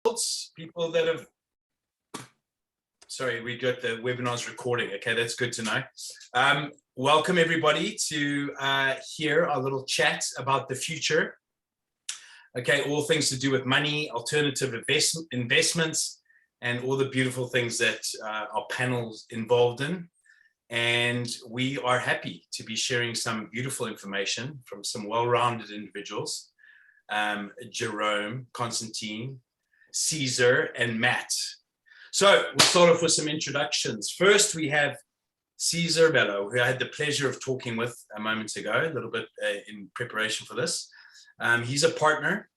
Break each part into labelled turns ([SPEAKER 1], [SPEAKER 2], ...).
[SPEAKER 1] people that have, sorry, we got the webinar's recording. Okay, that's good to know. Welcome everybody to hear our little chat about the future. Okay, all things to do with money, alternative investments, and all the beautiful things that our panel's involved in. And we are happy to be sharing some beautiful information from some well-rounded individuals, Jerome, Constantine, Caesar, and Matt. So we'll start off with some introductions. First, we have Caesar Bello, who I had the pleasure of talking with a moment ago, a little bit in preparation for this. He's a partner,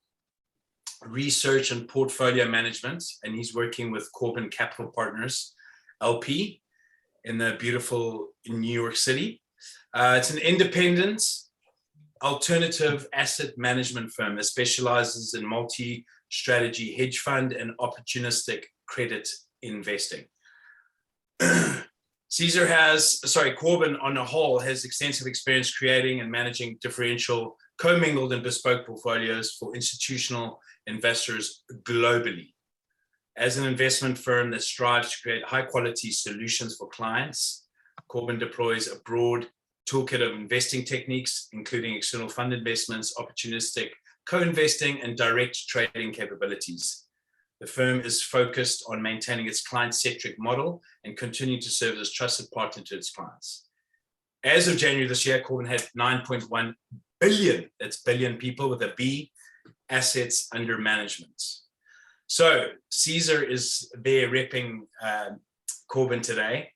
[SPEAKER 1] research and portfolio management, and he's working with Corbin Capital Partners, LP, in the beautiful New York City. It's an independent alternative asset management firm that specializes in multi-strategy hedge fund and opportunistic credit investing. Corbin on a whole has extensive experience creating and managing differential, commingled and bespoke portfolios for institutional investors globally. As an investment firm that strives to create high quality solutions for clients, Corbin deploys a broad toolkit of investing techniques, including external fund investments, opportunistic co-investing, and direct trading capabilities. The firm is focused on maintaining its client-centric model and continuing to serve as a trusted partner to its clients. As of January this year, Corbin had 9.1 billion, that's billion people with a B, assets under management. So Caesar is there repping Corbin today,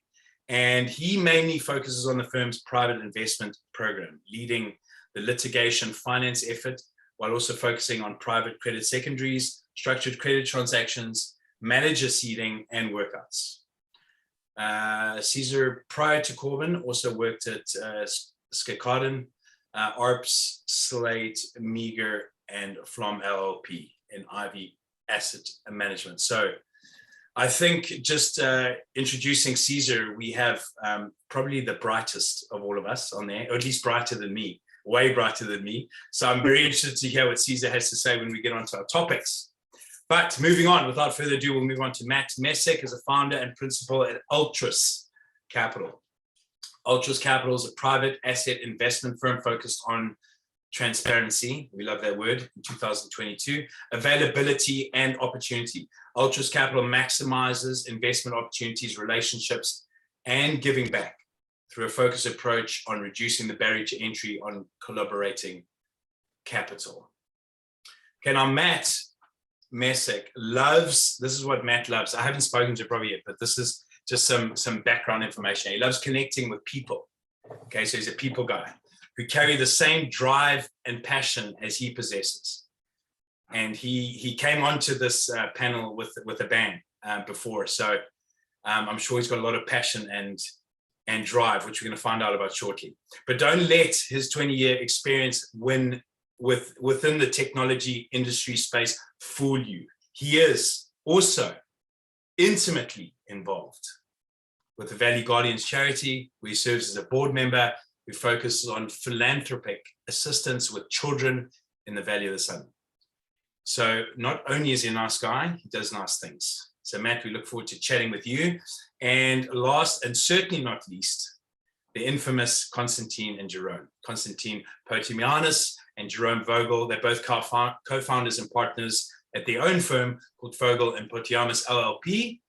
[SPEAKER 1] and he mainly focuses on the firm's private investment program, leading the litigation finance effort while also focusing on private credit secondaries, structured credit transactions, manager seeding, and workouts. Caesar, prior to Corbin, also worked at Skakadden, ARPS, Slate, Meager, and Flom LLP in Ivy Asset Management. So I think just introducing Caesar, we have probably the brightest of all of us on there, or at least brighter than me, way brighter than me. So I'm very interested to hear what Caesar has to say when we get onto our topics. But moving on, without further ado, we'll move on to Matt Mesek as a founder and principal at Ultras Capital. Ultras Capital is a private asset investment firm focused on transparency, we love that word, in 2022, availability and opportunity. Ultras Capital maximizes investment opportunities, relationships, and giving back through a focused approach on reducing the barrier to entry on collaborating capital. Okay, now Matt Mesek loves, this is what Matt loves. I haven't spoken to him probably yet, but this is just some background information. He loves connecting with people. Okay, so he's a people guy who carry the same drive and passion as he possesses. And he came onto this panel with a bang before. So I'm sure he's got a lot of passion and drive, which we're going to find out about shortly. But don't let his 20-year experience within the technology industry space fool you. He is also intimately involved with the Valley Guardians charity, where he serves as a board member, who focuses on philanthropic assistance with children in the Valley of the Sun. So not only is he a nice guy, he does nice things. So Matt, we look forward to chatting with you. And last and certainly not least, the infamous Constantine and Jerome. Constantine Potamianis and Jerome Vogel, they're both co-founders and partners at their own firm called Vogel and Potamianis LLP.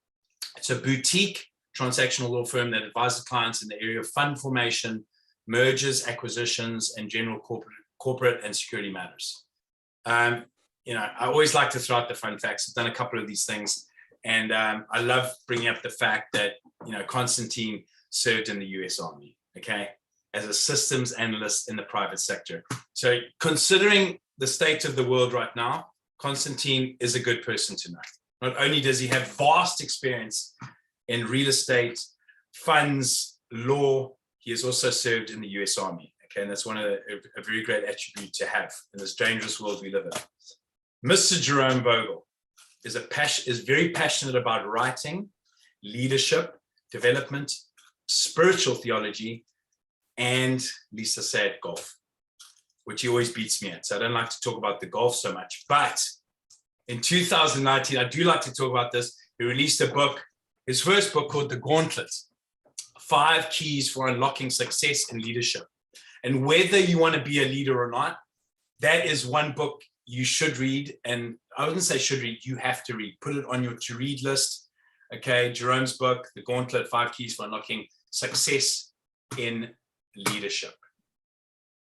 [SPEAKER 1] It's a boutique transactional law firm that advises clients in the area of fund formation, mergers, acquisitions, and general corporate and security matters. I always like to throw out the fun facts. I've done a couple of these things, and I love bringing up the fact that Constantine served in the U.S. Army, okay, as a systems analyst in the private sector. So considering the state of the world right now, Constantine is a good person to know. Not only does he have vast experience in real estate, funds, law, he has also served in the US Army, okay, and that's a very great attribute to have in this dangerous world we live in. Mr. Jerome Vogel is very passionate about writing, leadership, development, spiritual theology, and Lisa said golf, which he always beats me at. So I don't like to talk about the golf so much, but in 2019, I do like to talk about this. He released a book, his first book called The Gauntlet, 5 Keys for Unlocking Success in Leadership. And whether you want to be a leader or not, that is one book you should read. And I wouldn't say should read, you have to read. Put it on your to-read list. Okay, Jerome's book, The Gauntlet, 5 Keys for Unlocking Success in Leadership.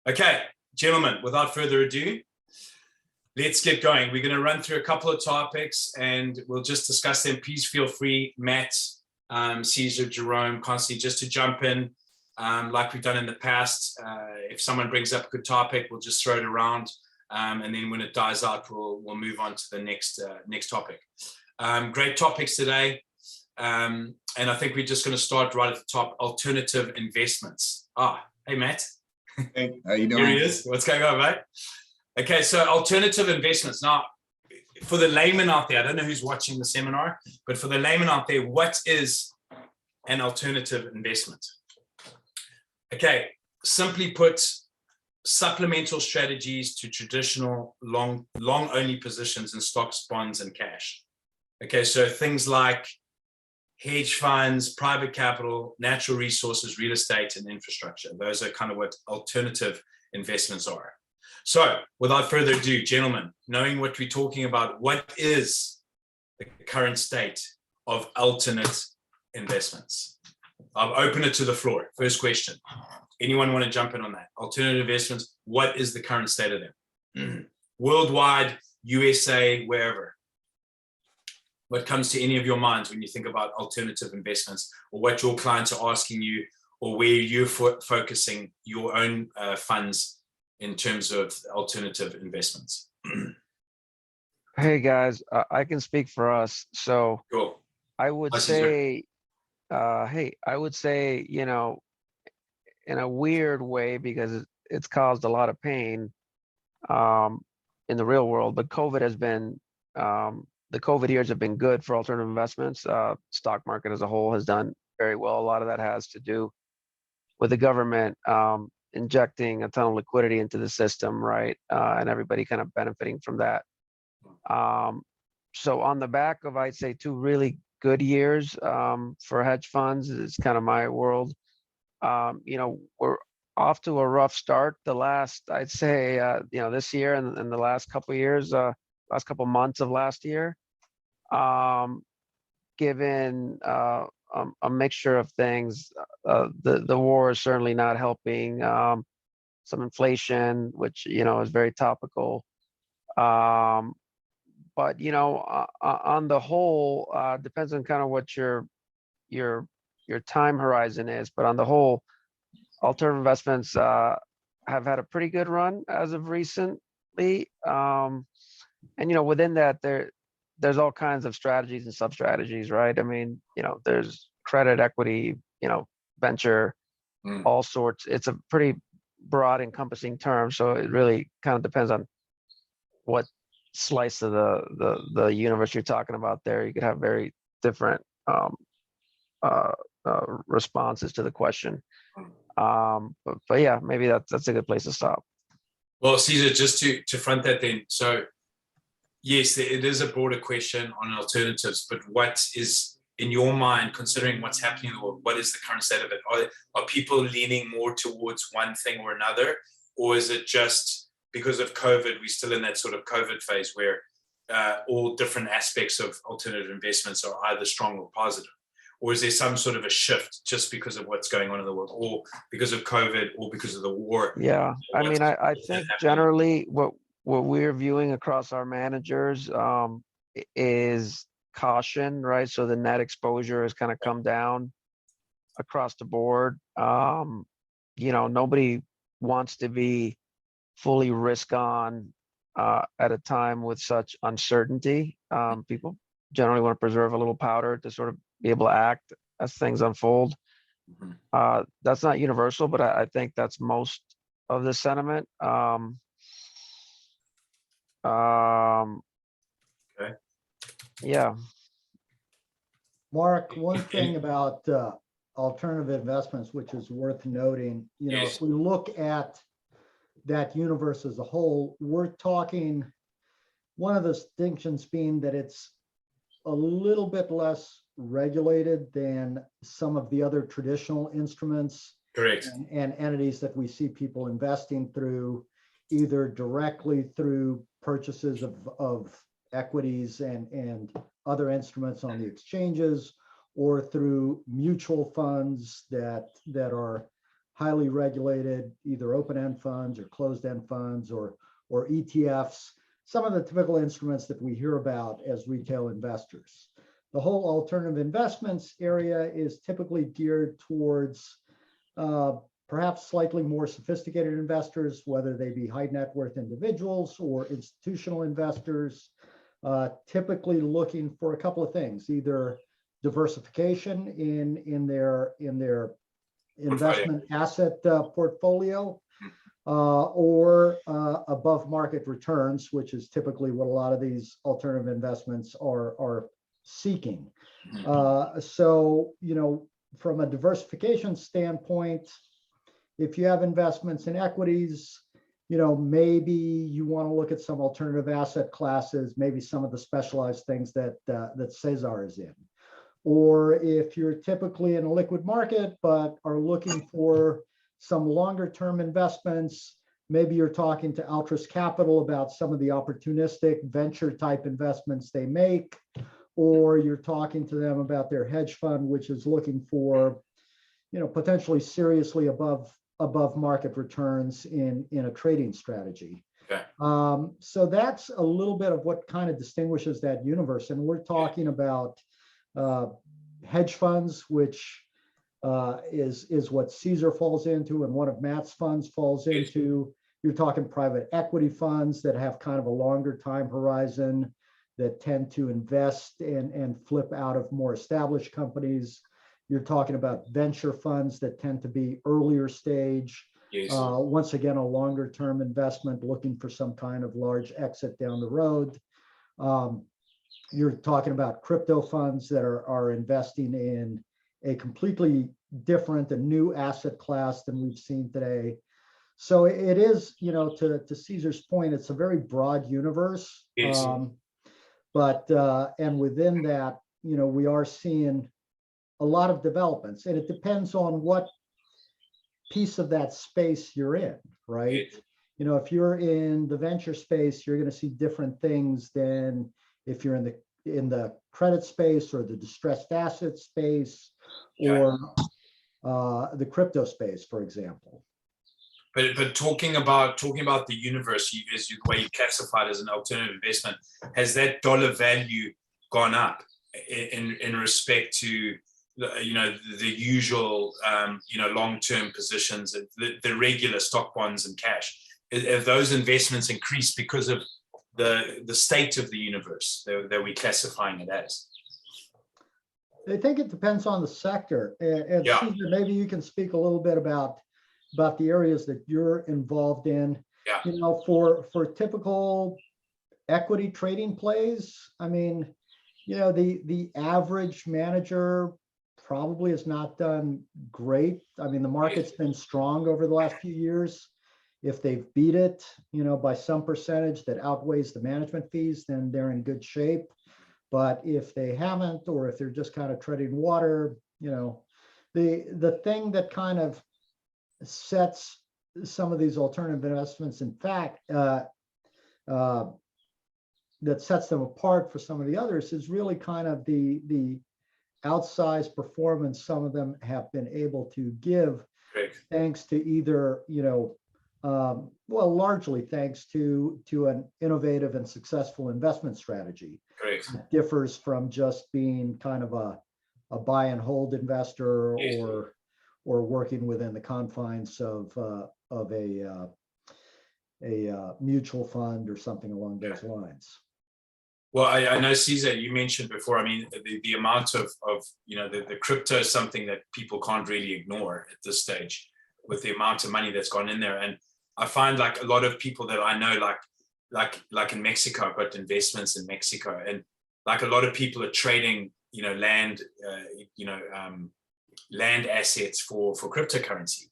[SPEAKER 1] Okay, gentlemen, without further ado, let's get going. We're going to run through a couple of topics and we'll just discuss them. Please feel free, Matt, Caesar, Jerome, Constantine, just to jump in like we've done in the past. If someone brings up a good topic, we'll just throw it around. And then when it dies out, we'll move on to the next topic. Great topics today. And I think we're just going to start right at the top, alternative investments. Hey, Matt.
[SPEAKER 2] Hey, how you doing?
[SPEAKER 1] Here he is. What's going on, mate? Okay, so alternative investments. Now, for the layman out there, I don't know who's watching the seminar, but for the layman out there, what is an alternative investment? Okay, simply put, supplemental strategies to traditional long only positions in stocks, bonds, and cash. Okay, so things like hedge funds, private capital, natural resources, real estate, and infrastructure. Those are kind of what alternative investments are. So without further ado, gentlemen, knowing what we're talking about, what is the current state of alternate investments? I'll open it to the floor. First question. Anyone want to jump in on that? Alternative investments, what is the current state of them? Worldwide, USA, wherever. What comes to any of your minds when you think about alternative investments, or what your clients are asking you, or where you're focusing your own funds in terms of alternative investments?
[SPEAKER 3] Hey guys, I can speak for us. So
[SPEAKER 1] Cool.
[SPEAKER 3] I would say, you know, in a weird way, because it's caused a lot of pain in the real world, but COVID has been, the COVID years have been good for alternative investments. Stock market as a whole has done very well. A lot of that has to do with the government injecting a ton of liquidity into the system, right? And everybody kind of benefiting from that. So on the back of, I'd say, 2 really good years for hedge funds, it's kind of my world. You know, we're off to a rough start. The last, I'd say, you know, this year and the last couple of years, last couple of months of last year, given a mixture of things. The war is certainly not helping. Some inflation, which, you know, is very topical. But, you know, on the whole, depends on kind of what your time horizon is. But on the whole, alternative investments have had a pretty good run as of recently. And, you know, within that, there's all kinds of strategies and sub-strategies, right? I mean, you know, there's credit, equity, you know, venture, all sorts. It's a pretty broad encompassing term. So it really kind of depends on what slice of the universe you're talking about there. You could have very different responses to the question. But yeah, maybe that's a good place to stop.
[SPEAKER 1] Well, Caesar, just to front that then. So yes, it is a broader question on alternatives, but what is, in your mind, considering what's happening in the world, what is the current state of it? Are people leaning more towards one thing or another? Or is it just because of COVID, we're still in that sort of COVID phase where all different aspects of alternative investments are either strong or positive? Or is there some sort of a shift just because of what's going on in the world, or because of COVID, or because of the war?
[SPEAKER 3] Yeah, I mean, I think generally what we're viewing across our managers is caution, right? So the net exposure has kind of come down across the board. You know, nobody wants to be fully risk on at a time with such uncertainty. People generally want to preserve a little powder to sort of be able to act as things unfold. That's not universal, but I think that's most of the sentiment.
[SPEAKER 1] Okay.
[SPEAKER 3] Yeah.
[SPEAKER 4] Mark, one thing about alternative investments, which is worth noting, you know,
[SPEAKER 1] Yes.
[SPEAKER 4] if we look at that universe as a whole, we're talking one of the distinctions being that it's a little bit less regulated than some of the other traditional instruments
[SPEAKER 1] Correct.
[SPEAKER 4] and entities that we see people investing through, either directly through purchases of equities and other instruments on the exchanges, or through mutual funds that are highly regulated, either open-end funds or closed-end funds or ETFs, some of the typical instruments that we hear about as retail investors. The whole alternative investments area is typically geared towards perhaps slightly more sophisticated investors, whether they be high net worth individuals or institutional investors, typically looking for a couple of things: either diversification in their investment asset portfolio, or above market returns, which is typically what a lot of these alternative investments are seeking. So, you know, from a diversification standpoint, if you have investments in equities, you know, maybe you want to look at some alternative asset classes, maybe some of the specialized things that Cesar is in. Or if you're typically in a liquid market, but are looking for some longer term investments, maybe you're talking to Altruist Capital about some of the opportunistic venture type investments they make, or you're talking to them about their hedge fund, which is looking for, you know, potentially seriously above market returns in a trading strategy.
[SPEAKER 1] Okay.
[SPEAKER 4] So that's a little bit of what kind of distinguishes that universe. And we're talking about hedge funds, which is what Caesar falls into, and one of Matt's funds falls into. You're talking private equity funds that have kind of a longer time horizon, that tend to invest and flip out of more established companies. You're talking about venture funds that tend to be earlier stage.
[SPEAKER 1] Yes.
[SPEAKER 4] Once again, a longer term investment looking for some kind of large exit down the road. You're talking about crypto funds that are investing in a completely different and new asset class than we've seen today. So it is, you know, to Caesar's point, it's a very broad universe.
[SPEAKER 1] Yes.
[SPEAKER 4] And within that, you know, we are seeing a lot of developments, and it depends on what piece of that space you're in, right?
[SPEAKER 1] Yes.
[SPEAKER 4] You know, if you're in the venture space, you're going to see different things than if you're in the credit space or the distressed asset space, or the crypto space, for example.
[SPEAKER 1] But talking about the universe, as you way you classified as an alternative investment, has that dollar value gone up in respect to, you know, the usual you know, long-term positions, the regular stock, bonds, and cash? Have those investments increased because of the state of the universe that we're classifying it as?
[SPEAKER 4] I think it depends on the sector. And
[SPEAKER 1] Yeah.
[SPEAKER 4] Caesar, maybe you can speak a little bit about the areas that you're involved in.
[SPEAKER 1] Yeah.
[SPEAKER 4] You know, for typical equity trading plays, I mean, you know, the average manager probably has not done great. I mean, the market's been strong over the last few years. If they've beat it, you know, by some percentage that outweighs the management fees, then they're in good shape. But if they haven't, or if they're just kind of treading water, you know, the thing that kind of sets some of these alternative investments, in fact, that sets them apart for some of the others, is really kind of the outsized performance some of them have been able to give.
[SPEAKER 1] Great.
[SPEAKER 4] Thanks to either, you know, well, largely thanks to an innovative and successful investment strategy.
[SPEAKER 1] Great.
[SPEAKER 4] It differs from just being kind of a buy and hold investor,
[SPEAKER 1] Yes.
[SPEAKER 4] or working within the confines of a mutual fund or something along those lines.
[SPEAKER 1] Well, I know, Caesar, you mentioned before, I mean, the amount of you know, the crypto is something that people can't really ignore at this stage, with the amount of money that's gone in there. And I find, like, a lot of people that I know, like in Mexico, I've got investments in Mexico, and like a lot of people are trading, you know, land assets for cryptocurrency.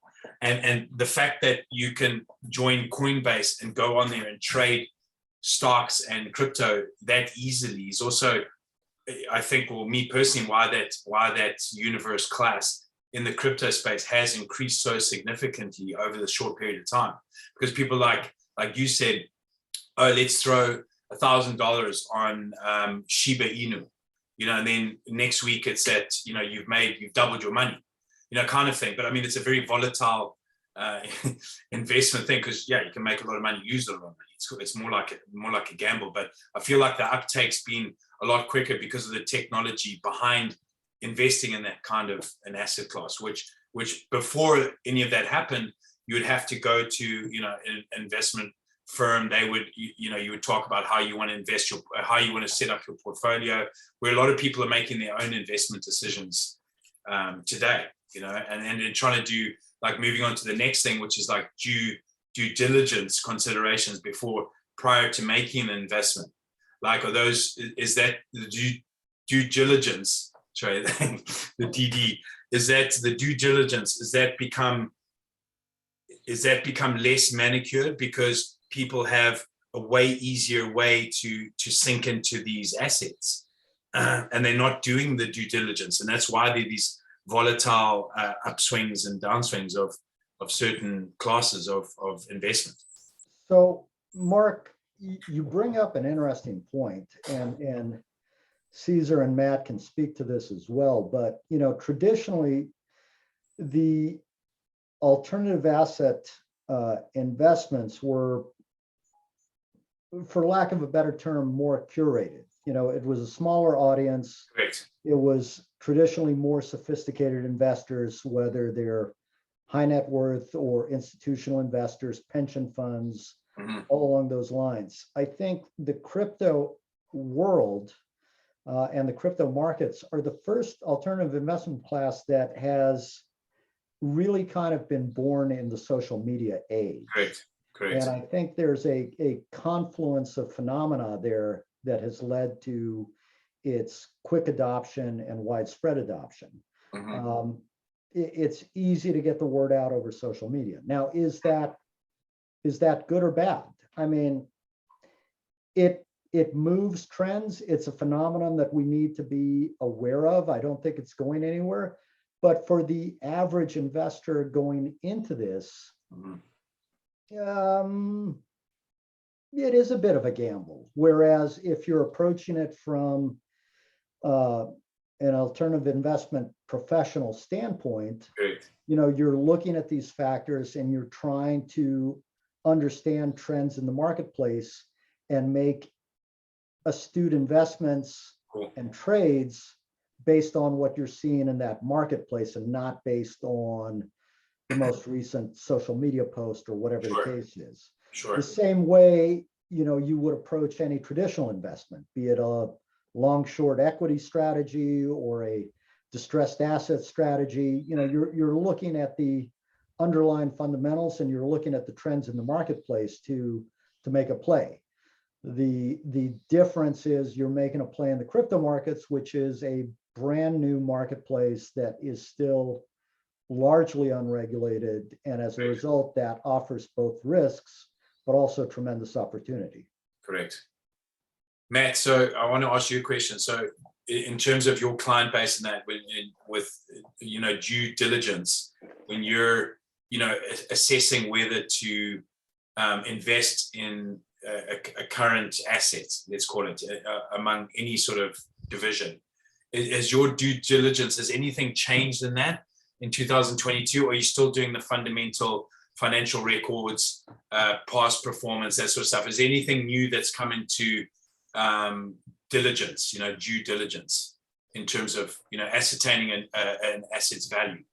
[SPEAKER 1] And the fact that you can join Coinbase and go on there and trade stocks and crypto that easily is also, I think, well, me personally, why that universe class in the crypto space has increased so significantly over the short period of time, because people like you said, oh, let's throw $1,000 on Shiba Inu, and then next week it's at, you've doubled your money, kind of thing. But I mean, it's a very volatile investment thing, because you can make a lot of money, use a lot of money. It's more like a gamble. But I feel like the uptake's been a lot quicker because of the technology behind investing in that kind of an asset class, which before any of that happened, you would have to go to an investment firm. They would you would talk about how you want to invest how you want to set up your portfolio, where a lot of people are making their own investment decisions today, and they're trying to do, like, moving on to the next thing, which is like due diligence considerations prior to making an investment. Like, is that the due diligence, sorry, the DD, is that the due diligence, is that become less manicured because people have a way easier way to sink into these assets, and they're not doing the due diligence, and that's why there are these volatile upswings and downswings of certain classes of investment.
[SPEAKER 4] So, Mark, you bring up an interesting point, and Caesar and Matt can speak to this as well. But traditionally, the alternative asset investments were, for lack of a better term, more curated. It was a smaller audience.
[SPEAKER 1] Correct.
[SPEAKER 4] It was traditionally more sophisticated investors, whether they're high net worth or institutional investors, pension funds, all along those lines. I think the crypto world and the crypto markets are the first alternative investment class that has really kind of been born in the social media age.
[SPEAKER 1] Correct.
[SPEAKER 4] And I think there's a confluence of phenomena there that has led to its quick adoption and widespread adoption. It's easy to get the word out over social media. Now, is that good or bad? I mean, it moves trends. It's a phenomenon that we need to be aware of. I don't think it's going anywhere. But for the average investor going into this, it is a bit of a gamble. Whereas if you're approaching it from an alternative investment professional standpoint, you're looking at these factors and you're trying to understand trends in the marketplace and make astute investments and trades based on what you're seeing in that marketplace, and not based on the most recent social media post or whatever the case is. The same way, you would approach any traditional investment, be it a long short equity strategy or a distressed asset strategy. You're looking at the underlying fundamentals, and you're looking at the trends in the marketplace to make a play. The difference is you're making a play in the crypto markets, which is a brand new marketplace that is still largely unregulated, and as a result, that offers both risks but also tremendous opportunity.
[SPEAKER 1] Correct. Matt, so I want to ask you a question. So in terms of your client base and that, with due diligence, when you're assessing whether to invest in a current asset, let's call it, among any sort of division, has your due diligence, has anything changed in that in 2022? Or are you still doing the fundamental financial records, past performance, that sort of stuff? Is there anything new that's come into diligence, due diligence, in terms of ascertaining an asset's value?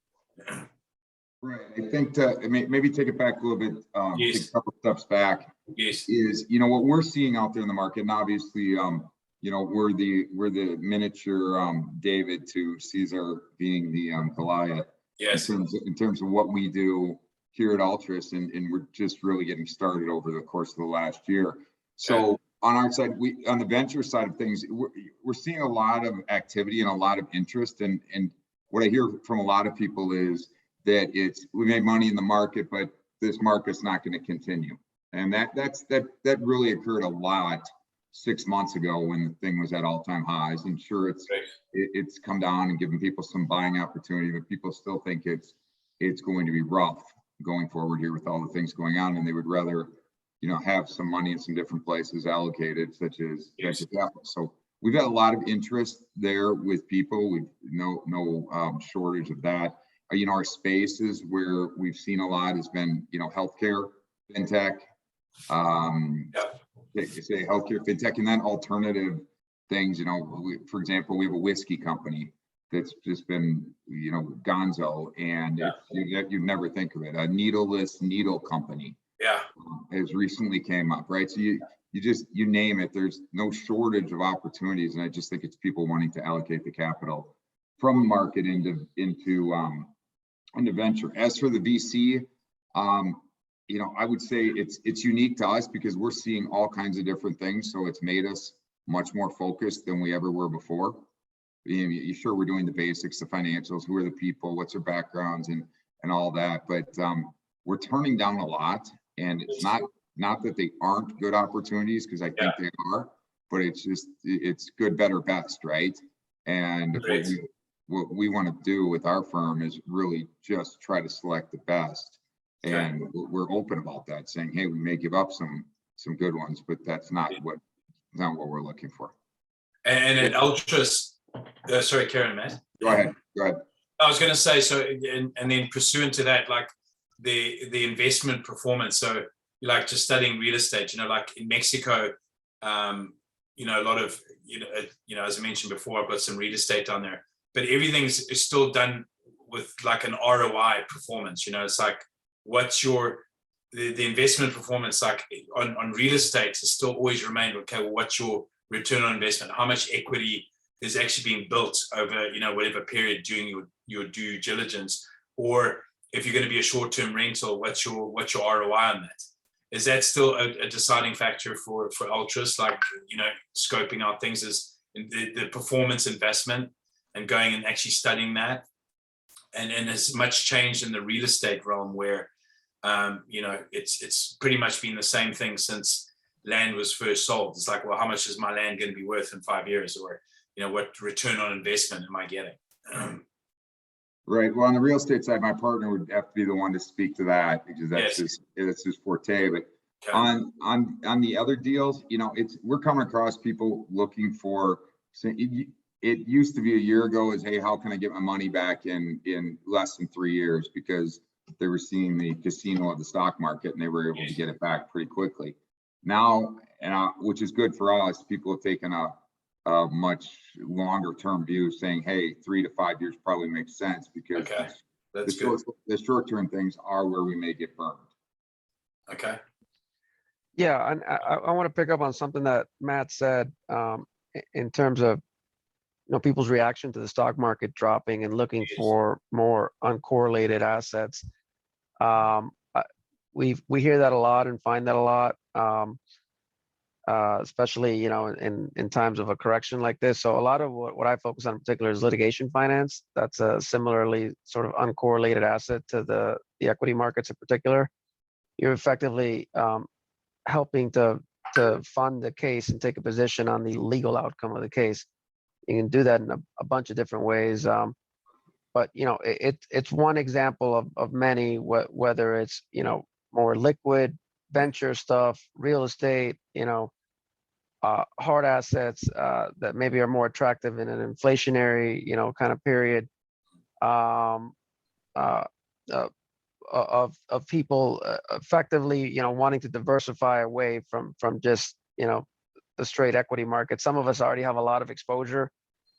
[SPEAKER 2] Right. I think to maybe take it back a little bit, take a couple steps back.
[SPEAKER 1] Yes.
[SPEAKER 2] Is what we're seeing out there in the market, and obviously we're the miniature David to Caesar being the Goliath.
[SPEAKER 1] Yes.
[SPEAKER 2] In terms of what we do here at Altruist, and we're just really getting started over the course of the last year. So on our side, on the venture side of things, we're seeing a lot of activity and a lot of interest. And what I hear from a lot of people is that we make money in the market, but this market's not going to continue. And that really occurred a lot 6 months ago when the thing was at all-time highs. And sure, it's come down and given people some buying opportunity, but people still think it's going to be rough going forward here with all the things going on, and they would rather, have some money in some different places allocated, such as venture capital. So we've had a lot of interest there with people. We've no shortage of that. Our spaces where we've seen a lot has been, healthcare, fintech, say healthcare, fintech, and then alternative things. For example, we have a whiskey company that's just been, gonzo, and you'd never think of it. A needleless needle company.
[SPEAKER 1] Yeah.
[SPEAKER 2] Has recently came up, right? So you name it, there's no shortage of opportunities. And I just think it's people wanting to allocate the capital from the market into venture. As for the VC, I would say it's unique to us because we're seeing all kinds of different things. So it's made us much more focused than we ever were before. Sure, we're doing the basics, the financials, who are the people, what's their backgrounds, and all that. But we're turning down a lot, and it's not that they aren't good opportunities, because I think they are, but it's good, better, best, right? And what we want to do with our firm is really just try to select the best. And we're open about that, saying, hey, we may give up some good ones, but that's not what we're looking for.
[SPEAKER 1] And at Ultras, sorry, Karen, Matt.
[SPEAKER 2] Go ahead.
[SPEAKER 1] I was going to say, so, and then pursuant to that, like the investment performance. So, like just studying real estate, like in Mexico, a lot of, as I mentioned before, I've got some real estate down there, but everything's is still done with like an ROI performance. It's like, what's the investment performance like on real estate has still always remained, okay, well, what's your return on investment? How much equity is actually being built over, whatever period doing your due diligence? Or if you're going to be a short-term rental, what's your ROI on that? Is that still a deciding factor for Ultras, like, scoping out things as the performance investment and going and actually studying that? And as much changed in the real estate realm where, it's pretty much been the same thing since land was first sold. It's like, well, how much is my land going to be worth in 5 years? Or, what return on investment am I getting?
[SPEAKER 2] Right. Well, on the real estate side, my partner would have to be the one to speak to that, because that's his forte. But on the other deals, we're coming across people looking for. It used to be a year ago is, hey, how can I get my money back in less than 3 years? Because they were seeing the casino of the stock market and they were able to get it back pretty quickly. Now, which is good for us, people have taken a much longer term view, saying, hey, 3 to 5 years probably makes sense, because the short term things are where we may get burned.
[SPEAKER 1] Okay.
[SPEAKER 3] Yeah, and I want to pick up on something that Matt said in terms of people's reaction to the stock market dropping and looking for more uncorrelated assets. We hear that a lot and find that a lot, especially in times of a correction like this. So a lot of what I focus on in particular is litigation finance. That's a similarly sort of uncorrelated asset to the equity markets in particular. You're effectively helping to fund the case and take a position on the legal outcome of the case. You can do that in a bunch of different ways. But it's one example of many, whether it's more liquid venture stuff, real estate, hard assets that maybe are more attractive in an inflationary kind of period, of people effectively wanting to diversify away from just the straight equity market. Some of us already have a lot of exposure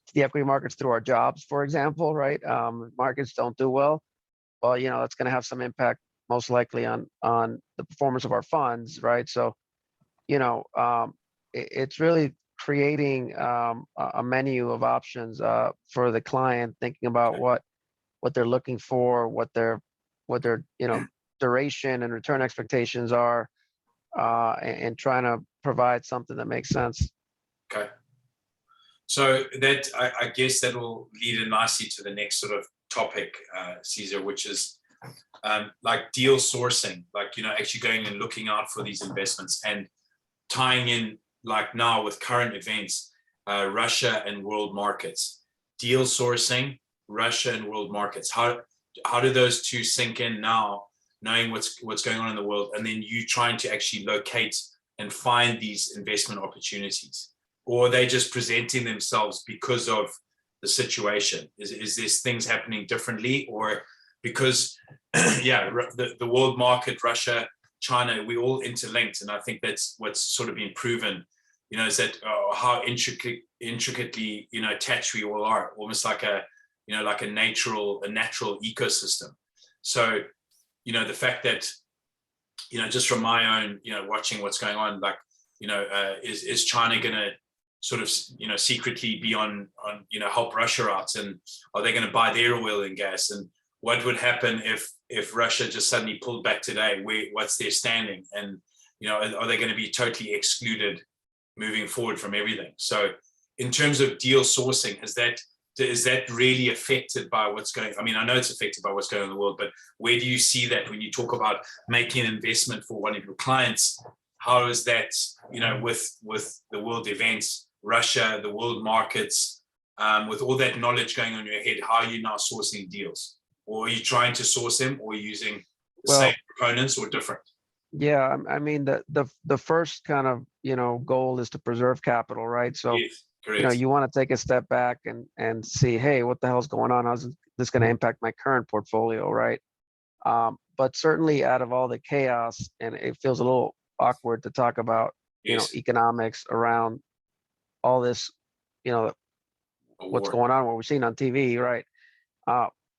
[SPEAKER 3] to the equity markets through our jobs, for example, right? Markets don't do well. Well, that's going to have some impact most likely on the performance of our funds, right? So, it's really creating a menu of options for the client, thinking about what they're looking for, what their duration and return expectations are, and trying to provide something that makes sense.
[SPEAKER 1] Okay. So I guess that will lead in nicely to the next sort of topic, Caesar, which is like deal sourcing, like, actually going and looking out for these investments and tying in, like now with current events, Russia and world markets, deal sourcing, Russia and world markets. How do those two sink in now, knowing what's going on in the world, and then you trying to actually locate and find these investment opportunities? Or are they just presenting themselves because of the situation? Is this things happening differently, or because the world market, Russia, China, we all interlinked, and I think that's what's sort of been proven, is that how intricately attached we all are, almost like a natural ecosystem. So the fact that just from my own watching what's going on, like is China going to sort of secretly be on help Russia out, and are they going to buy their oil and gas, and what would happen if Russia just suddenly pulled back today? What's their standing, and are they going to be totally excluded moving forward from everything? So in terms of deal sourcing, is that really affected by what's going? I mean, I know it's affected by what's going on in the world, but where do you see that when you talk about making an investment for one of your clients? How is that, with the world events, Russia, the world markets, with all that knowledge going on in your head, how are you now sourcing deals? Or are you trying to source them, or using the same components or different?
[SPEAKER 3] Yeah, I mean, the first kind of, goal is to preserve capital, right? So,
[SPEAKER 1] Yes, correct.
[SPEAKER 3] you want to take a step back and see, hey, what the hell's going on? How's this going to impact my current portfolio, right? But certainly out of all the chaos, and it feels a little awkward to talk about,
[SPEAKER 1] Yes.
[SPEAKER 3] economics around all this, what's going on, what we're seeing on TV, right?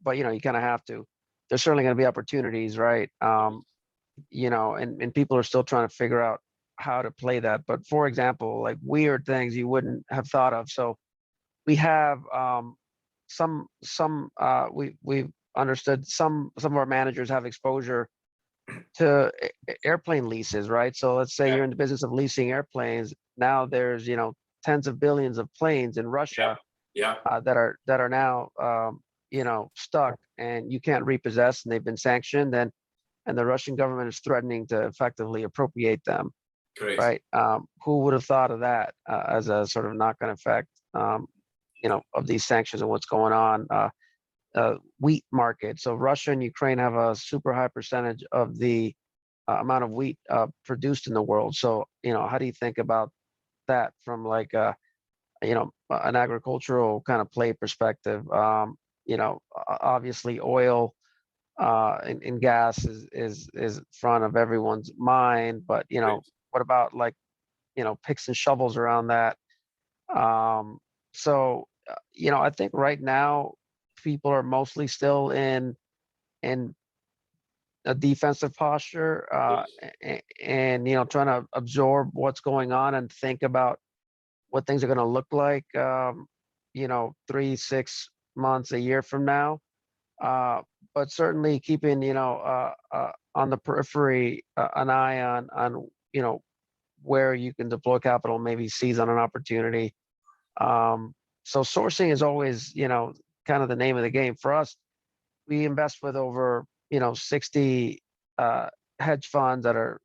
[SPEAKER 3] But you kind of have to. There's certainly going to be opportunities, right? And people are still trying to figure out how to play that. But for example, like weird things you wouldn't have thought of. So we have we've understood some of our managers have exposure to airplane leases, right? So let's say you're in the business of leasing airplanes. Now there's tens of billions of planes in Russia that are now stuck, and you can't repossess, and they've been sanctioned, and the Russian government is threatening to effectively appropriate them.
[SPEAKER 1] Correct.
[SPEAKER 3] Right? Who would have thought of that as a sort of knock-on effect, of these sanctions and what's going on? Wheat market. So Russia and Ukraine have a super high percentage of the amount of wheat produced in the world. So how do you think about that from like an agricultural kind of play perspective? Obviously oil and gas is front of everyone's mind, but what about like picks and shovels around that? So I think right now people are mostly still in a defensive posture, and trying to absorb what's going on and think about what things are going to look like 3-6 months, a year from now. But certainly keeping on the periphery an eye on where you can deploy capital, maybe seize on an opportunity. So sourcing is always kind of the name of the game for us. We invest with over 60 hedge funds that are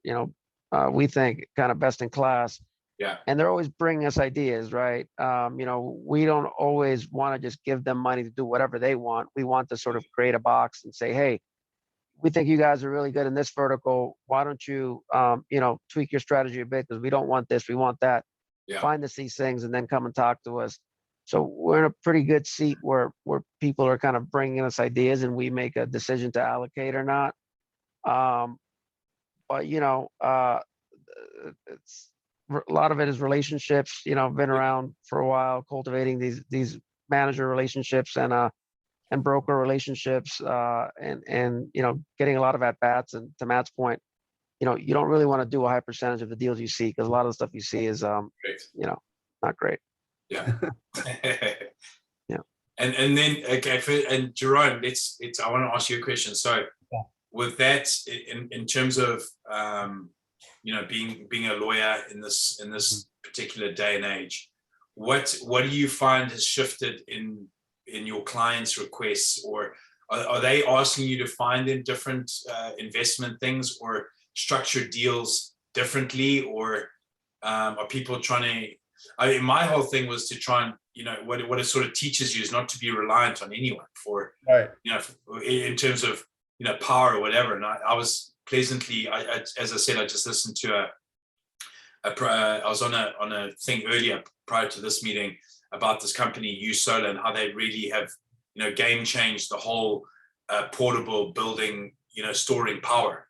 [SPEAKER 3] we think kind of best in class.
[SPEAKER 1] Yeah.
[SPEAKER 3] And they're always bringing us ideas, right? We don't always want to just give them money to do whatever they want. We want to sort of create a box and say, hey, we think you guys are really good in this vertical. Why don't you, tweak your strategy a bit, because we don't want this, we want that.
[SPEAKER 1] Yeah. Find
[SPEAKER 3] us these things and then come and talk to us. So we're in a pretty good seat where people are kind of bringing us ideas and we make a decision to allocate or not. But it's a lot of it is relationships. I've been around for a while, cultivating these manager relationships and broker relationships, and getting a lot of at bats. And to Matt's point, you don't really want to do a high percentage of the deals you see, because a lot of the stuff you see is
[SPEAKER 1] great.
[SPEAKER 3] Not great.
[SPEAKER 1] Yeah.
[SPEAKER 3] Yeah.
[SPEAKER 1] And then and Jerome, I want to ask you a question. So with that, in terms of being a lawyer in this particular day and age, what do you find has shifted in your clients' requests, or are they asking you to find them different investment things or structure deals differently, or are people trying to? I mean, my whole thing was to try and, what it sort of teaches you is not to be reliant on anyone for,
[SPEAKER 5] Right.
[SPEAKER 1] in terms of, power or whatever. And I was pleasantly, as I said, I just listened to I was on a thing earlier prior to this meeting about this company, USolar, and how they really have, game changed the whole portable building, storing power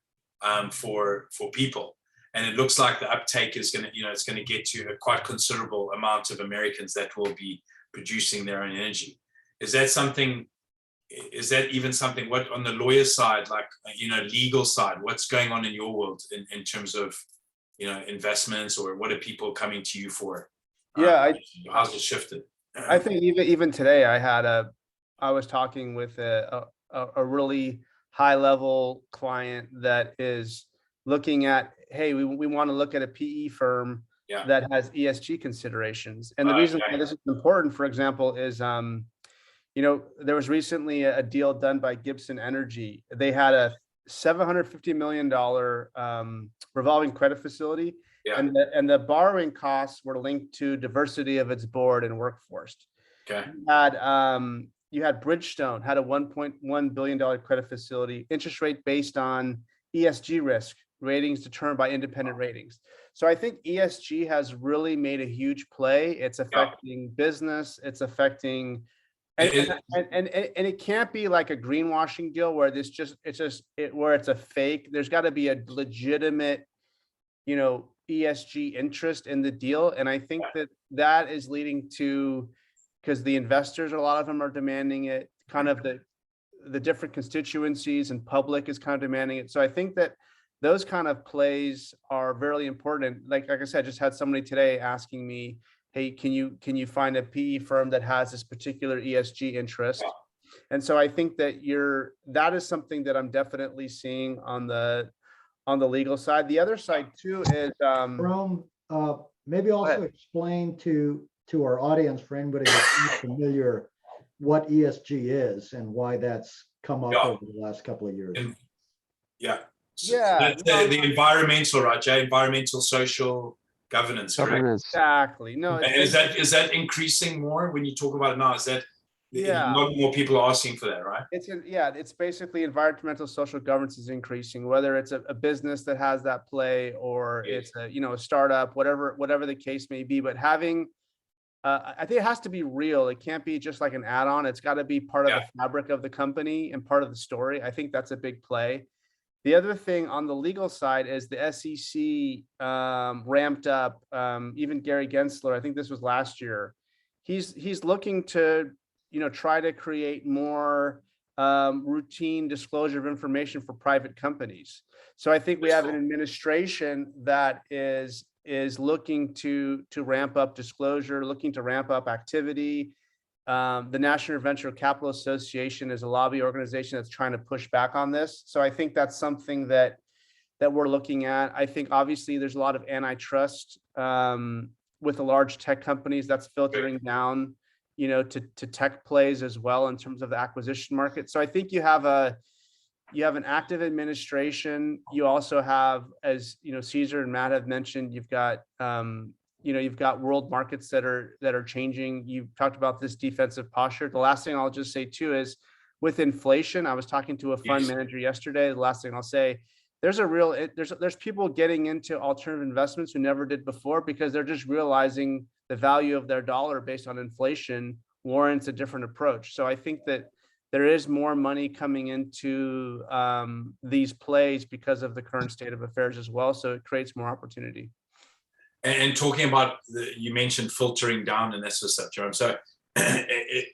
[SPEAKER 1] for people. And it looks like the uptake is going to, it's going to get to a quite considerable amount of Americans that will be producing their own energy. Is that even something, what on the lawyer side, like, legal side, what's going on in your world in terms of, investments, or what are people coming to you for?
[SPEAKER 5] Yeah,
[SPEAKER 1] how's it shifted?
[SPEAKER 5] I think even today I was talking with a really high level client that is looking at, hey, we want to look at a PE firm that has ESG considerations. And the reason why this is important, for example, is there was recently a deal done by Gibson Energy. They had a $750 million revolving credit facility, and the borrowing costs were linked to diversity of its board and workforce.
[SPEAKER 1] Okay.
[SPEAKER 5] You had Bridgestone had a $1.1 billion credit facility, interest rate based on ESG risk, ratings determined by independent ratings. So I think ESG has really made a huge play. It's affecting business. It's affecting, and it can't be like a greenwashing deal where where it's a fake. There's got to be a legitimate, ESG interest in the deal. And I think that is leading to, because the investors, a lot of them are demanding it, kind of the different constituencies and public is kind of demanding it. So I think that those kind of plays are very important. Like I said, I just had somebody today asking me, hey, can you find a PE firm that has this particular ESG interest? And so I think that is something that I'm definitely seeing on the legal side. The other side too is
[SPEAKER 4] Jerome, maybe also explain to our audience, for anybody that's not familiar, what ESG is and why that's come up over the last couple of years.
[SPEAKER 1] That's the environmental, right, Jay? Environmental, social governance, correct?
[SPEAKER 5] Exactly. No,
[SPEAKER 1] and is that increasing more when you talk about it now? Is that not more people are asking for that, right?
[SPEAKER 5] It's basically environmental social governance is increasing, whether it's a business that has that play or it's a startup, whatever the case may be. But having I think it has to be real. It can't be just like an add-on. It's got to be part of the fabric of the company and part of the story. I think that's a big play. The other thing on the legal side is the SEC ramped up. Even Gary Gensler, I think this was last year. He's looking to try to create more routine disclosure of information for private companies. So I think we have an administration that is looking to ramp up disclosure, looking to ramp up activity. The National Venture Capital Association is a lobby organization that's trying to push back on this. So I think that's something that we're looking at. I think obviously there's a lot of antitrust with the large tech companies that's filtering down, to tech plays as well in terms of the acquisition market. So I think you have an active administration. You also have, as Caesar and Matt have mentioned, you've got world markets that are changing. You've talked about this defensive posture. The last thing I'll just say too is with inflation, I was talking to a fund manager yesterday. The last thing I'll say, there's people getting into alternative investments who never did before because they're just realizing the value of their dollar based on inflation warrants a different approach. So I think that there is more money coming into these plays because of the current state of affairs as well. So it creates more opportunity.
[SPEAKER 1] And talking about, you mentioned filtering down and that sort of stuff, Jerome. So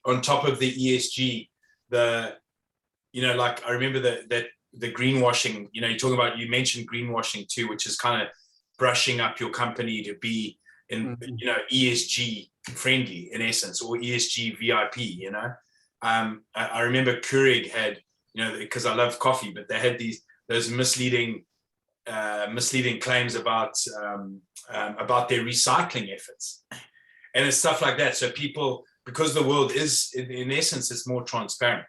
[SPEAKER 1] on top of the ESG, like I remember that the greenwashing, you mentioned greenwashing too, which is kind of brushing up your company to be ESG friendly in essence, or ESG VIP, I remember Keurig had, because I love coffee, but they had those misleading claims about their recycling efforts, and it's stuff like that. So people, because the world is in essence, it's more transparent.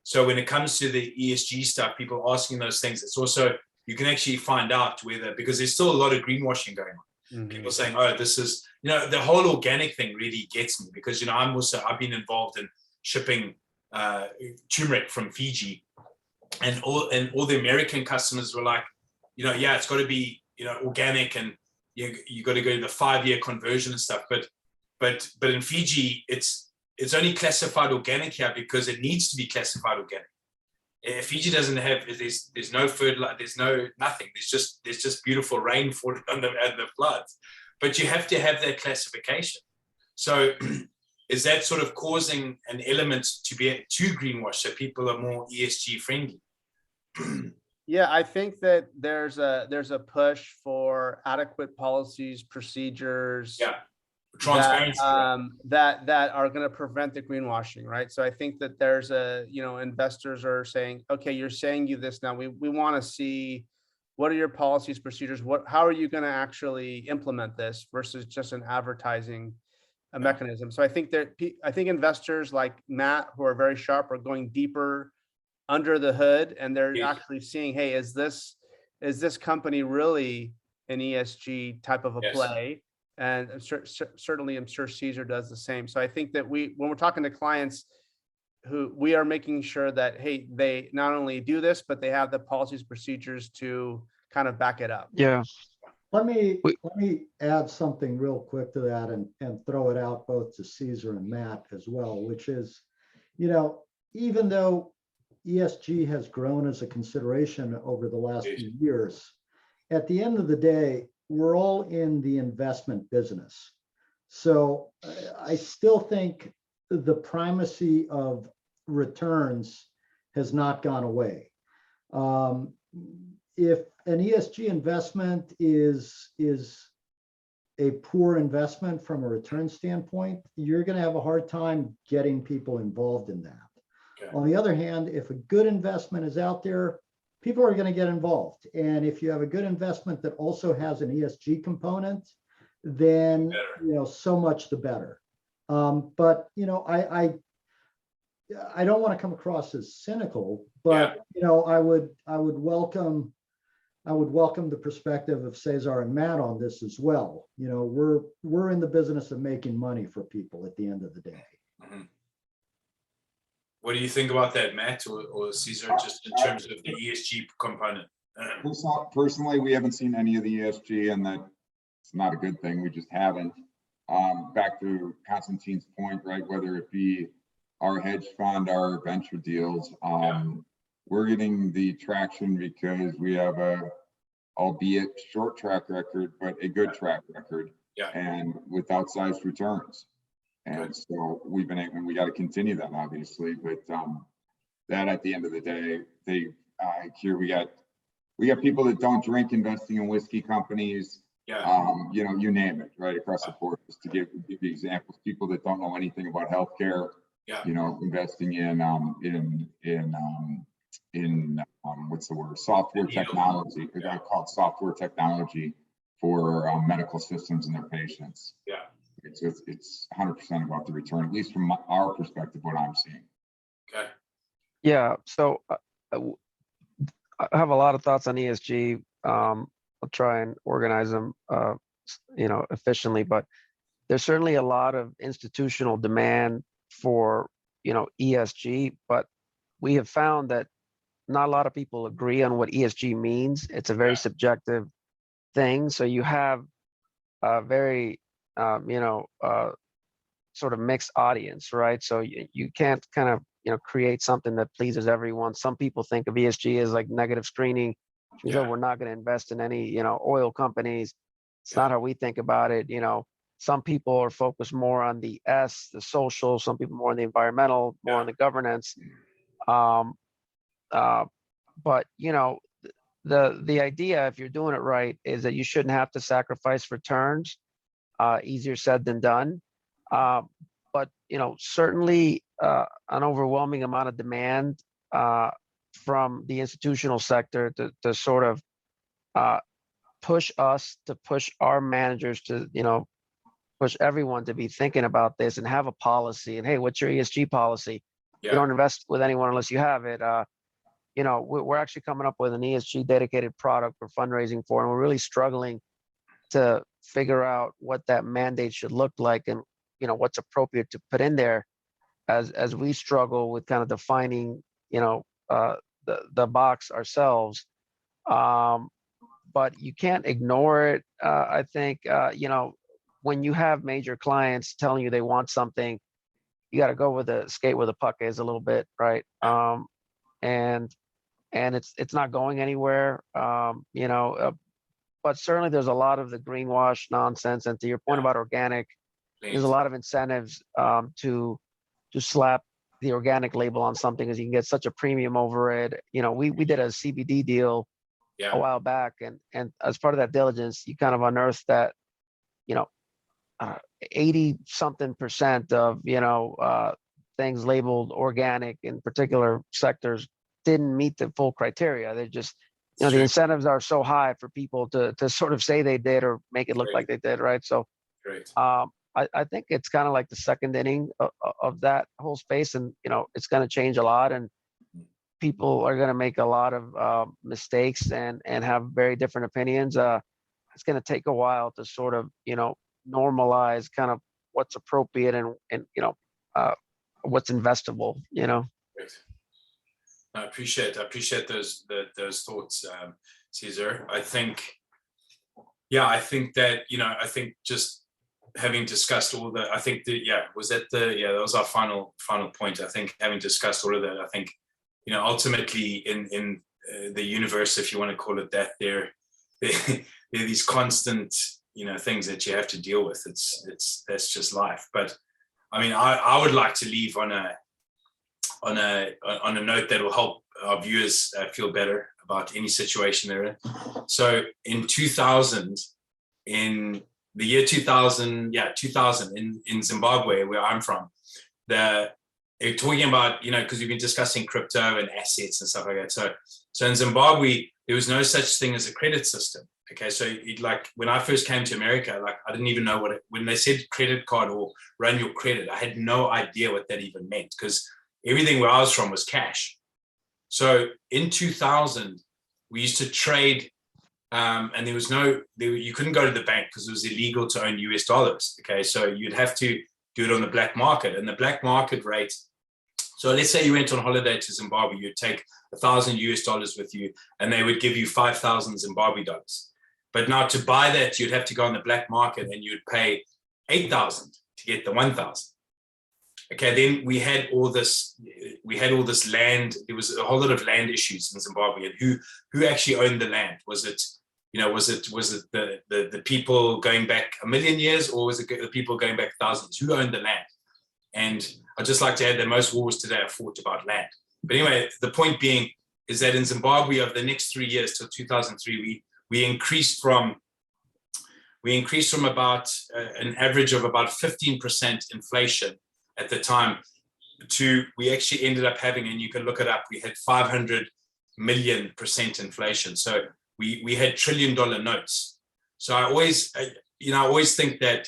[SPEAKER 1] So when it comes to the ESG stuff, people asking those things, it's also, you can actually find out whether, because there's still a lot of greenwashing going on. People saying, oh, this is, the whole organic thing really gets me, because, I've been involved in shipping turmeric from Fiji, and all the American customers were like, yeah, it's got to be, organic, and you got to go to the 5-year conversion and stuff. But in Fiji, it's only classified organic here because it needs to be classified organic. Fiji doesn't have, there's no fertilizer, there's no nothing. There's just beautiful rain falling on them and the floods. But you have to have that classification. So is that sort of causing an element to be too greenwash, so people are more ESG friendly?
[SPEAKER 5] Yeah, I think that there's a push for adequate policies, procedures.
[SPEAKER 1] Yeah, transparency.
[SPEAKER 5] That are going to prevent the greenwashing, right? So I think that there's investors are saying, okay, you're saying this now. We want to see, what are your policies, procedures? How are you going to actually implement this versus just an advertising mechanism? So I think investors like Matt, who are very sharp, are going deeper under the hood, and they're actually seeing, hey, is this company really an ESG type of a play? And certainly I'm sure Caesar does the same. So I think that when we're talking to clients, who we are making sure that, hey, they not only do this, but they have the policies, procedures to kind of back it up.
[SPEAKER 3] Yeah.
[SPEAKER 4] Let me add something real quick to that, and throw it out both to Caesar and Matt as well, which is, even though ESG has grown as a consideration over the last few years, at the end of the day, we're all in the investment business. So I still think the primacy of returns has not gone away. If an ESG investment is a poor investment from a return standpoint, you're going to have a hard time getting people involved in that. Okay. On the other hand, if a good investment is out there, people are going to get involved. And if you have a good investment that also has an ESG component, then so much the better. But I don't want to come across as cynical, but I would welcome the perspective of Cesar and Matt on this as well. We're in the business of making money for people at the end of the day.
[SPEAKER 1] Mm-hmm. What do you think about that, Matt or Caesar, just in terms of the ESG component?
[SPEAKER 2] Personally, we haven't seen any of the ESG, and that's not a good thing. We just haven't. Back to Constantine's point, right? Whether it be our hedge fund, our venture deals, we're getting the traction because we have albeit short track record, but a good track record, and with outsized returns. And so we've been able, we got to continue that, obviously, but that at the end of the day, here we got people that don't drink investing in whiskey companies, you name it, right across the board. Just to give you examples, people that don't know anything about healthcare, investing in what's the word? Software technology. I call it software technology for medical systems and their patients.
[SPEAKER 1] Yeah.
[SPEAKER 2] It's 100% about the return, at least from our perspective, what I'm seeing.
[SPEAKER 1] Okay.
[SPEAKER 3] Yeah. So I have a lot of thoughts on ESG. I'll try and organize them, efficiently, but there's certainly a lot of institutional demand for, ESG, but we have found that not a lot of people agree on what ESG means. It's a very subjective thing. So you have a very, sort of mixed audience, right? So you can't kind of, create something that pleases everyone. Some people think of ESG as like negative screening. We're not going to invest in any, oil companies. It's not how we think about it. Some people are focused more on the S, the social, some people more on the environmental, more on the governance. But, the idea, if you're doing it right, is that you shouldn't have to sacrifice returns. Easier said than done. But, certainly an overwhelming amount of demand from the institutional sector to sort of push us, to push our managers to, push everyone to be thinking about this and have a policy. And hey, what's your ESG policy? You
[SPEAKER 1] Yeah.
[SPEAKER 3] don't invest with anyone unless you have it. You know, we're actually coming up with an ESG dedicated product for fundraising for, and we're really struggling to figure out what that mandate should look like, and you know what's appropriate to put in there, as we struggle with kind of defining, you know, the box ourselves. But you can't ignore it. I think you know, when you have major clients telling you they want something, you got to go with the skate where the puck is a little bit, right? And it's not going anywhere. You know, but certainly there's a lot of the greenwash nonsense. And to your point
[SPEAKER 1] Yeah.
[SPEAKER 3] about organic, there's a
[SPEAKER 1] Please.
[SPEAKER 3] lot of incentives to slap the organic label on something, because you can get such a premium over it. You know, we did a CBD deal a
[SPEAKER 1] Yeah.
[SPEAKER 3] while back, and as part of that diligence, you kind of unearthed that, you know, 80 something percent of, you know, things labeled organic in particular sectors didn't meet the full criteria. They just, you know, the
[SPEAKER 1] True.
[SPEAKER 3] incentives are so high for people to sort of say they did or make it look
[SPEAKER 1] Great.
[SPEAKER 3] like they did, right? So
[SPEAKER 1] Great.
[SPEAKER 3] I think it's kind of like the second inning of that whole space, and you know it's going to change a lot, and people are going to make a lot of mistakes and have very different opinions. It's going to take a while to sort of, you know, normalize kind of what's appropriate and you know what's investable. You know.
[SPEAKER 1] Great. I appreciate those thoughts, Caesar. I think, yeah, I think that, you know, I think just having discussed all that, I think that, yeah, that was our final point. I think having discussed all of that, I think, you know, ultimately in the universe, if you want to call it that, there are these constant, you know, things that you have to deal with. That's just life. But I mean, I would like to leave on a note that will help our viewers feel better about any situation they're in. So in 2000, in the year 2000 in Zimbabwe, where I'm from, they're talking about, you know, because we've been discussing crypto and assets and stuff like that. So in Zimbabwe, there was no such thing as a credit system. Okay, so like when I first came to America, like I didn't even know when they said credit card or run your credit, I had no idea what that even meant, because everything where I was from was cash. So in 2000, we used to trade, and you couldn't go to the bank because it was illegal to own US dollars. Okay, so you'd have to do it on the black market, and the black market rate. So let's say you went on holiday to Zimbabwe, you'd take $1,000 with you, and they would give you 5,000 Zimbabwe dollars. But now to buy that, you'd have to go on the black market and you'd pay 8,000 to get the 1,000. Okay, then we had all this land. There was a whole lot of land issues in Zimbabwe, and who actually owned the land? Was it the people going back 1,000,000 years, or was it the people going back thousands? Who owned the land? And I'd just like to add that most wars today are fought about land. But anyway, the point being is that in Zimbabwe, over the next 3 years till 2003, we increased from about an average of about 15% inflation at the time to, we actually ended up having, and you can look it up, we had 500 million% inflation. So we had $1 trillion notes. So I always think that,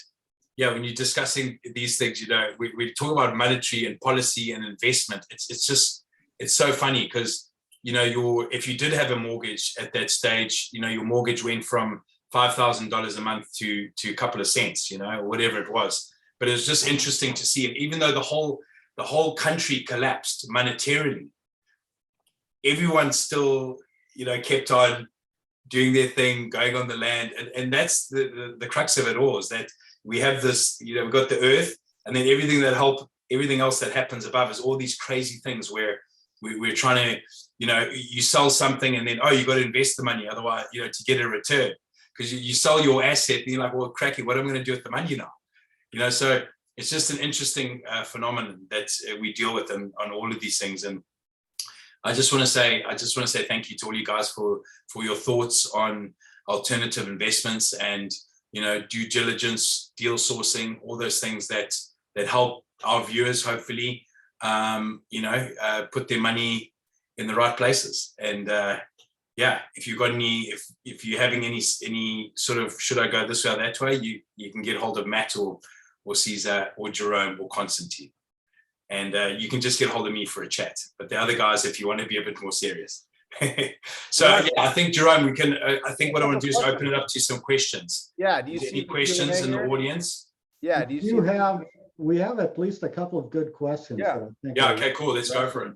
[SPEAKER 1] yeah, when you're discussing these things, you know, we talk about monetary and policy and investment. It's so funny because, you know, if you did have a mortgage at that stage, you know, your mortgage went from $5,000 a month to a couple of cents, you know, or whatever it was. But it was just interesting to see. And even though the whole country collapsed monetarily, everyone still, you know, kept on doing their thing, going on the land. And that's the crux of it all, is that we have this, you know, we've got the earth, and then everything else that happens above is all these crazy things where we're trying to, you know, you sell something and then, you got to invest the money, otherwise, you know, to get a return, because you sell your asset and you're like, well, cracky, what am I going to do with the money now? You know, so it's just an interesting phenomenon that we deal with on all of these things. And I just want to say thank you to all you guys for your thoughts on alternative investments and, you know, due diligence, deal sourcing, all those things that help our viewers hopefully, you know, put their money in the right places. And yeah, if you've got if you're having any sort of, should I go this way or that way, you can get hold of Matt or Caesar or Jerome or Constantine. and you can just get hold of me for a chat. But the other guys, if you want to be a bit more serious. So yeah, I think Jerome, we can. I think what I want to do is open it up to some questions.
[SPEAKER 5] Yeah, do you
[SPEAKER 1] Any
[SPEAKER 5] see the
[SPEAKER 1] questions
[SPEAKER 5] Q&A
[SPEAKER 1] in the
[SPEAKER 5] here?
[SPEAKER 1] audience?
[SPEAKER 5] Yeah, do you see?
[SPEAKER 4] You have, we have at least a couple of good questions.
[SPEAKER 5] Yeah.
[SPEAKER 4] that I think
[SPEAKER 1] Yeah.
[SPEAKER 4] are-
[SPEAKER 1] Okay. Cool. Let's go for it.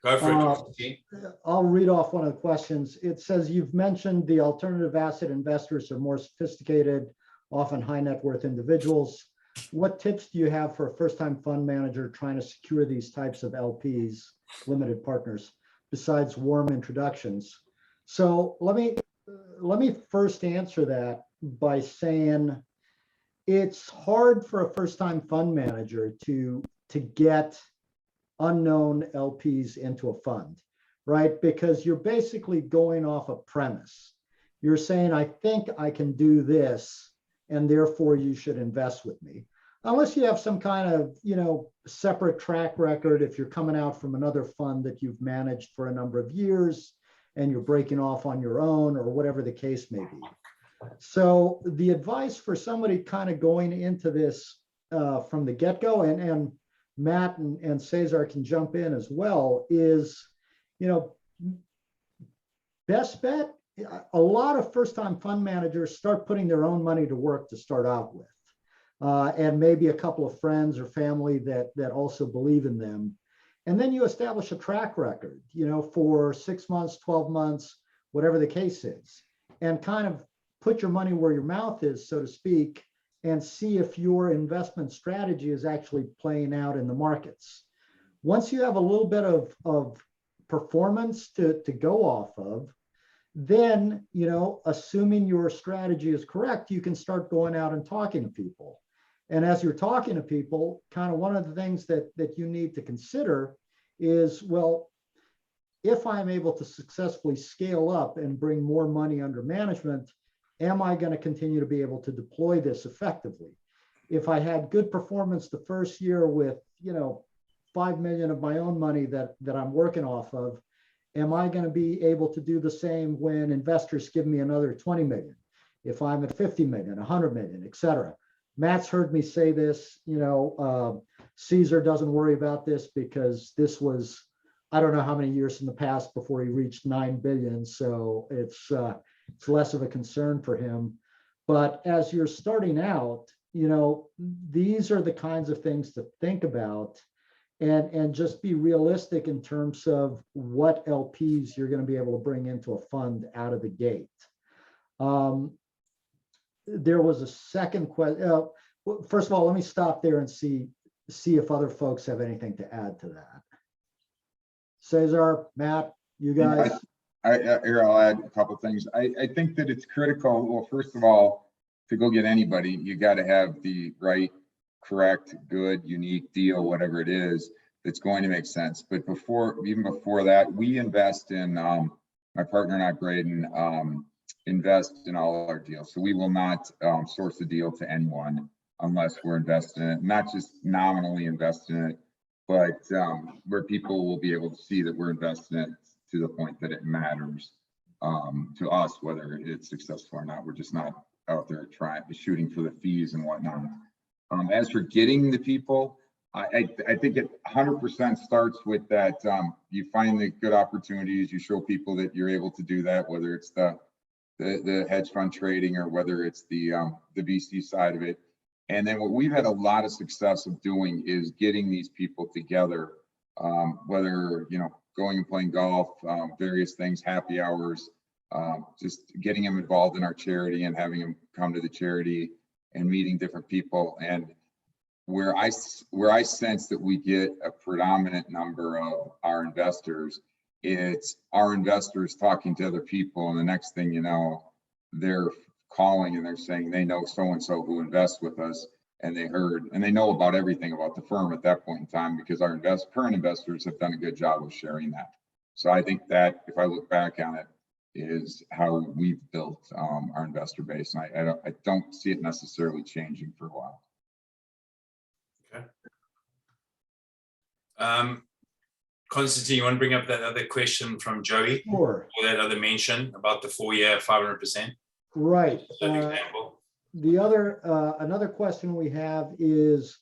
[SPEAKER 1] Go for
[SPEAKER 4] Uh,
[SPEAKER 1] it. Constantine.
[SPEAKER 4] I'll read off one of the questions. It says, you've mentioned the alternative asset investors are more sophisticated, often high net worth individuals. What tips do you have for a first-time fund manager trying to secure these types of LPs, limited partners, besides warm introductions? So let me first answer that by saying it's hard for a first-time fund manager to get unknown LPs into a fund, right? Because you're basically going off a premise. You're saying, I think I can do this, and therefore you should invest with me. Unless you have some kind of, separate track record, if you're coming out from another fund that you've managed for a number of years and you're breaking off on your own or whatever the case may be. So the advice for somebody kind of going into this from the get-go, and Matt and Cesar can jump in as well, is, best bet, a lot of first-time fund managers start putting their own money to work to start out with. And maybe a couple of friends or family that also believe in them. And then you establish a track record, for 6 months, 12 months, whatever the case is, and kind of put your money where your mouth is, so to speak, and see if your investment strategy is actually playing out in the markets. Once you have a little bit of performance to go off of, then, assuming your strategy is correct, you can start going out and talking to people. And as you're talking to people, kind of one of the things that you need to consider is, well, if I'm able to successfully scale up and bring more money under management, am I going to continue to be able to deploy this effectively? If I had good performance the first year with, 5 million of my own money that I'm working off of, am I going to be able to do the same when investors give me another 20 million? If I'm at 50 million, 100 million, et cetera. Matt's heard me say this, Cesar doesn't worry about this because this was, I don't know how many years in the past before he reached 9 billion. So it's less of a concern for him. But as you're starting out, these are the kinds of things to think about, and just be realistic in terms of what LPs you're going to be able to bring into a fund out of the gate. There was a second question. First of all, let me stop there and see if other folks have anything to add to that. Cesar, Matt, you guys.
[SPEAKER 2] Here, I'll add a couple things. I think that it's critical. Well, first of all, to go get anybody, you got to have the right, correct, good, unique deal, whatever it is, that's going to make sense. But even before that, we invest in, my partner and I, Braden, invest in all our deals. So we will not source a deal to anyone unless we're invested in it, not just nominally invest in it, but where people will be able to see that we're investing in it to the point that it matters to us, whether it's successful or not. We're just not out there shooting for the fees and whatnot. As for getting the people, I think it 100% starts with that. You find the good opportunities, you show people that you're able to do that, whether it's the hedge fund trading or whether it's the VC side of it. And then what we've had a lot of success of doing is getting these people together, whether, going and playing golf, various things, happy hours, just getting them involved in our charity and having them come to the charity and meeting different people. And where I sense that we get a predominant number of our investors, it's our investors talking to other people, and the next thing you know, they're calling and they're saying they know so-and-so who invests with us, and they know about everything about the firm at that point in time, because our current investors have done a good job of sharing that. So I think that, if I look back on it, is how we've built our investor base, and I don't see it necessarily changing for a while.
[SPEAKER 1] Okay. Constantine, you want to bring up that other question from Joey?
[SPEAKER 4] Sure.
[SPEAKER 1] Or that other mention about the 4-year 500%?
[SPEAKER 4] Right.
[SPEAKER 1] An example.
[SPEAKER 4] The other, another question we have is,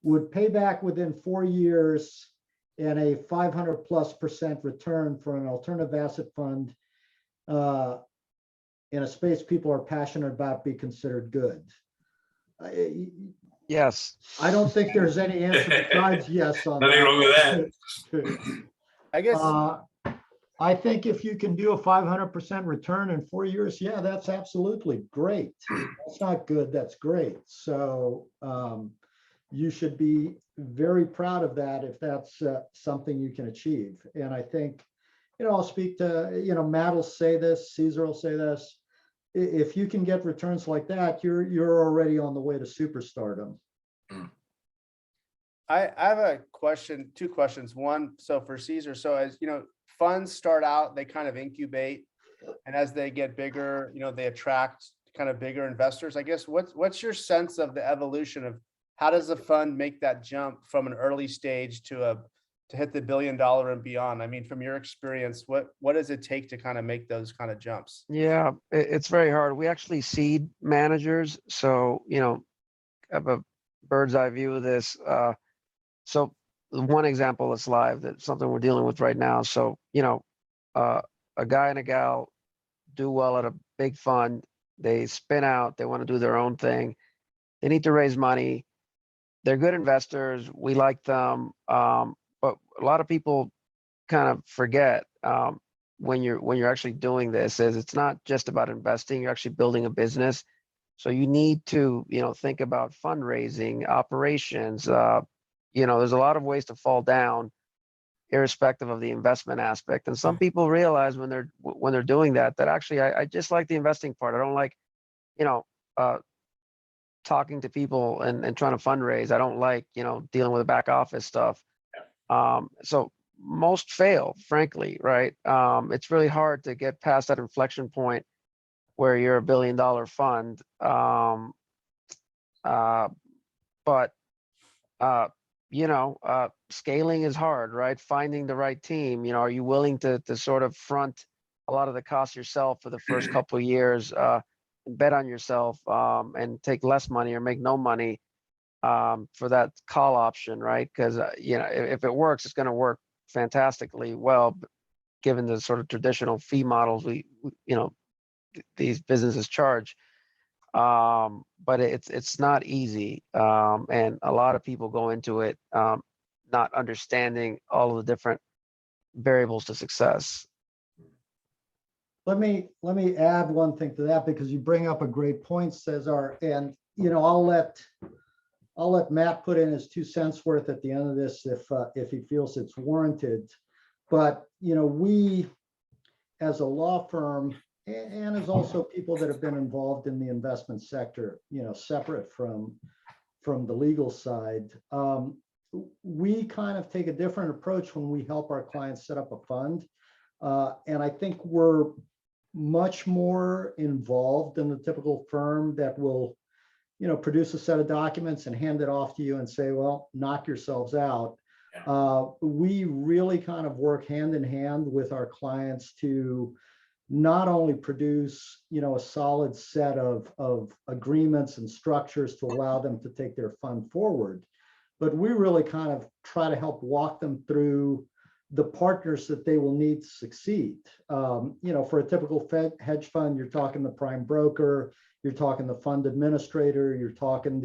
[SPEAKER 4] would pay back within 4 years and a 500+% return for an alternative asset fund in a space people are passionate about be considered good?
[SPEAKER 3] Yes.
[SPEAKER 4] I don't think there's any answer besides yes on
[SPEAKER 1] Nothing
[SPEAKER 4] that.
[SPEAKER 1] wrong with that.
[SPEAKER 5] I guess,
[SPEAKER 4] I think if you can do a 500% return in 4 years, yeah, that's absolutely great. That's not good, that's great. So you should be very proud of that if that's something you can achieve. And I think, I'll speak to, Matt will say this, Caesar will say this. If you can get returns like that, you're already on the way to superstardom.
[SPEAKER 5] I have a question, two questions. One, so for Caesar, so as funds start out, they kind of incubate, and as they get bigger, they attract kind of bigger investors. I guess what's your sense of the evolution of how does a fund make that jump from an early stage to hit the $1 billion and beyond? I mean, from your experience, what does it take to kind of make those kind of jumps?
[SPEAKER 3] Yeah, it's very hard. We actually seed managers, so have a bird's eye view of this. So one example that's live, that's something we're dealing with right now. So a guy and a gal do well at a big fund. They spin out. They want to do their own thing. They need to raise money. They're good investors. We like them, but a lot of people kind of forget when you're actually doing this is it's not just about investing. You're actually building a business. So you need to think about fundraising, operations. There's a lot of ways to fall down, irrespective of the investment aspect. And some people realize when they're doing that actually I just like the investing part. I don't like talking to people and trying to fundraise. I don't like dealing with the back office stuff. So most fail, frankly, right? It's really hard to get past that inflection point where you're $1 billion fund. But scaling is hard, right? Finding the right team. Are you willing to sort of front a lot of the costs yourself for the first couple of years, bet on yourself, and take less money or make no money for that call option, right? Because if it works, it's going to work fantastically well, given the sort of traditional fee models these businesses charge. But it's not easy, and a lot of people go into it not understanding all of the different variables to success.
[SPEAKER 4] Let me add one thing to that, because you bring up a great point, Cesar, and I'll let Matt put in his 2 cents worth at the end of this if he feels it's warranted. But we as a law firm, and as also people that have been involved in the investment sector, separate from the legal side, we kind of take a different approach when we help our clients set up a fund. And I think we're much more involved than the typical firm that will, produce a set of documents and hand it off to you and say, well, knock yourselves out. We really kind of work hand in hand with our clients to not only produce, a solid set of agreements and structures to allow them to take their fund forward, but we really kind of try to help walk them through the partners that they will need to succeed. For a typical hedge fund, you're talking the prime broker, you're talking the fund administrator, you're talking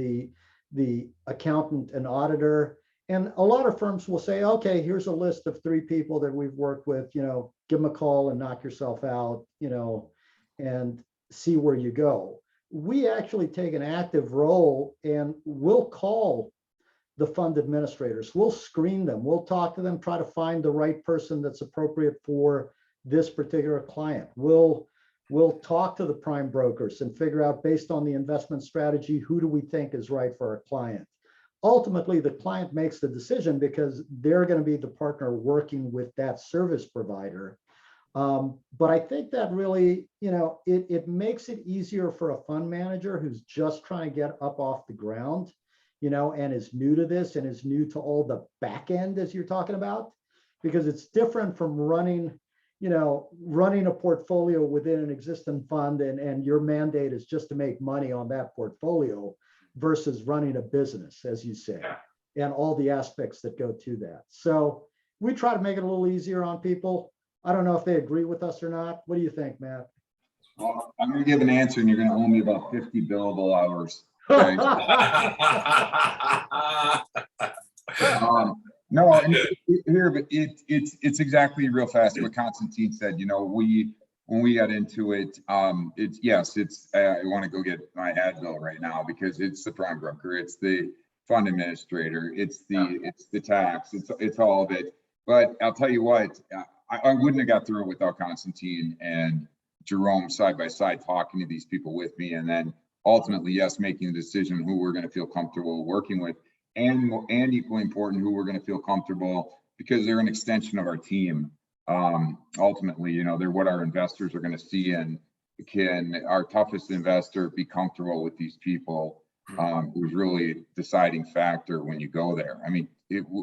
[SPEAKER 4] the accountant and auditor. And a lot of firms will say, okay, here's a list of 3 people that we've worked with, give them a call and knock yourself out, and see where you go. We actually take an active role, and we'll call the fund administrators. We'll screen them. We'll talk to them, try to find the right person that's appropriate for this particular client. We'll talk to the prime brokers and figure out, based on the investment strategy, who do we think is right for our client. Ultimately, the client makes the decision because they're going to be the partner working with that service provider. But I think that really, it makes it easier for a fund manager who's just trying to get up off the ground, and is new to this and is new to all the back end, as you're talking about, because it's different from running a portfolio within an existing fund, and your mandate is just to make money on that portfolio, versus running a business, as you say. and all the aspects that go to that. So we try to make it a little easier on people. I don't know if they agree with us or not. What do you think, Matt?
[SPEAKER 2] Well, I'm gonna give an answer and you're gonna owe me about 50 billable hours. Okay? No, and here, but it's exactly real fast what Constantine said. You know, when we got into it, it's I want to go get my ad bill right now because it's the prime broker, it's the fund administrator, it's the tax, it's all of it. But I'll tell you what, I wouldn't have got through it without Constantine and Jerome side by side talking to these people with me, and then ultimately, yes, making a decision who we're going to feel comfortable working with. And equally important, who we're going to feel comfortable because they're an extension of our team. Ultimately, you know, they're what our investors are going to see, and can our toughest investor be comfortable with these people? Was really a deciding factor when you go there. I mean,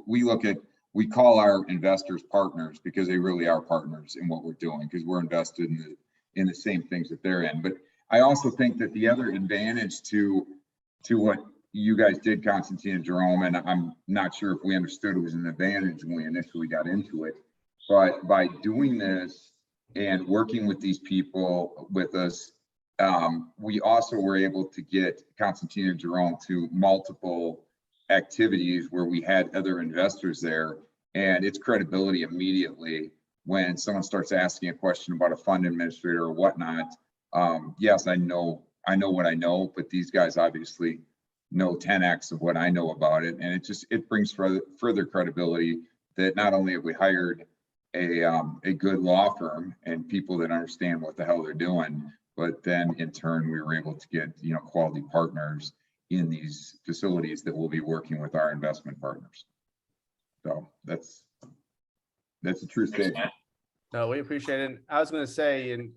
[SPEAKER 2] we call our investors partners because they really are partners in what we're doing because we're invested in the same things that they're in. But I also think that the other advantage to what you guys did, Constantine and Jerome, and I'm not sure if we understood it was an advantage when we initially got into it, but by doing this and working with these people with us, we also were able to get Constantine and Jerome to multiple activities where we had other investors there, and it's credibility immediately when someone starts asking a question about a fund administrator or whatnot. Yes, I know what I know, but these guys obviously know 10x of what I know about it, and it brings further credibility that not only have we hired a good law firm and people that understand what the hell they're doing, but then in turn we were able to get, you know, quality partners in these facilities that will be working with our investment partners. So that's a true statement.
[SPEAKER 5] No, we appreciate it. I was going to say, and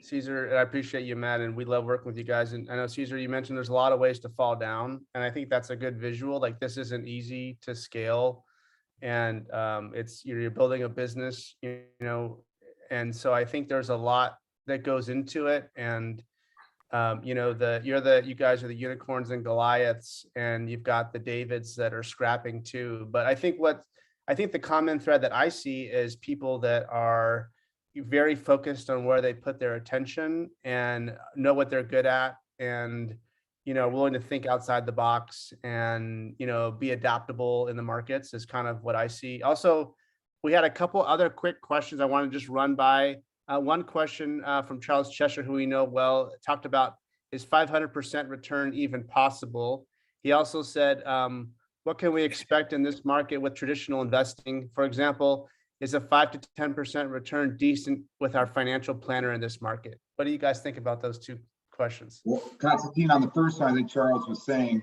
[SPEAKER 5] Caesar, and I appreciate you, Matt, and we love working with you guys. And I know, Caesar, you mentioned there's a lot of ways to fall down, and I think that's a good visual. Like, this isn't easy to scale, and you're building a business, you know, and so I think there's a lot that goes into it. And you know, you guys are the unicorns and Goliaths, and you've got the Davids that are scrapping too. But I think the common thread that I see is people that are very focused on where they put their attention and know what they're good at, and, you know, willing to think outside the box and, you know, be adaptable in the markets is kind of what I see. Also, we had a couple other quick questions I want to just run by. One question from Charles Cheshire, who we know well, talked about, is 500% return even possible? He also said, what can we expect in this market with traditional investing? For example, is a 5 to 10% return decent with our financial planner in this market? What do you guys think about those two questions?
[SPEAKER 2] Well, Constantine, on the first one, I think Charles was saying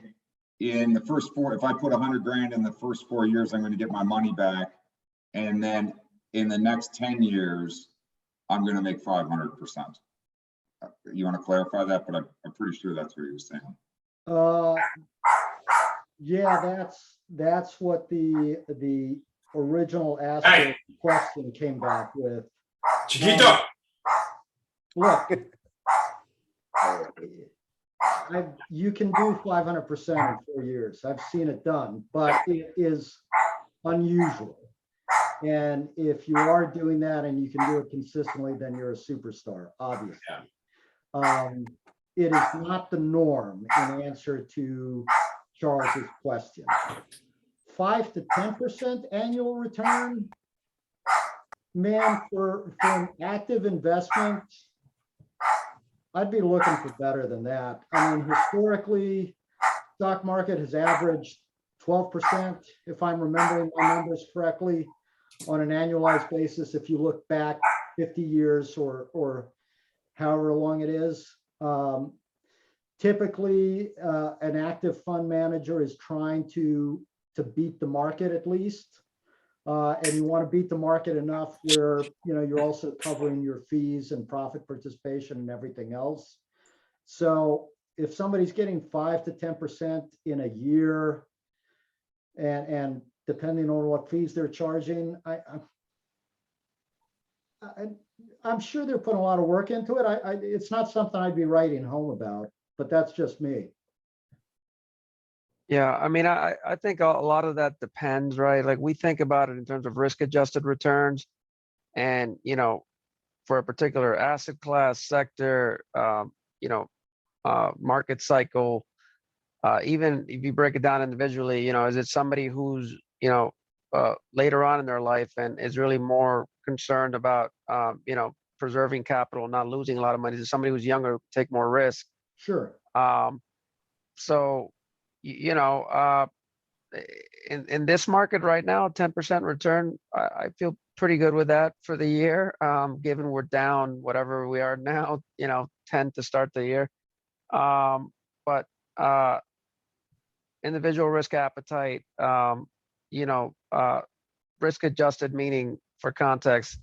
[SPEAKER 2] in the first four, if I put 100 grand in the first 4 years, I'm going to get my money back. And then in the next 10 years, I'm going to make 500%. You want to clarify that? But I'm pretty sure that's what he was saying.
[SPEAKER 4] Yeah, that's what the original ask question came back with.
[SPEAKER 1] Chiquito.
[SPEAKER 4] Look, you can do 500% in 4 years. I've seen it done, but it is unusual. And if you are doing that and you can do it consistently, then you're a superstar, obviously. It is not the norm in answer to Charles's question. 5 to 10% annual return, man, for an active investment, I'd be looking for better than that. I mean, historically, stock market has averaged 12%, if I'm remembering my numbers correctly, on an annualized basis. If you look back 50 years or however long it is, typically an active fund manager is trying to beat the market at least. And you want to beat the market enough where, you know, you're also covering your fees and profit participation and everything else. So if somebody's getting 5 to 10% in a year, and depending on what fees they're charging, I'm sure they're putting a lot of work into it. It's not something I'd be writing home about, but that's just me.
[SPEAKER 3] Yeah, I mean, I think a lot of that depends, right? Like we think about it in terms of risk adjusted returns. And, for a particular asset class, sector, market cycle, even if you break it down individually, is it somebody who's, later on in their life and is really more concerned about, preserving capital, not losing a lot of money? Is it somebody who's younger, take more risk?
[SPEAKER 4] Sure.
[SPEAKER 3] So, in this market right now, 10% return, I feel pretty good with that for the year. Given we're down whatever we are now, 10 to start the year. But individual risk appetite, risk adjusted, meaning for context,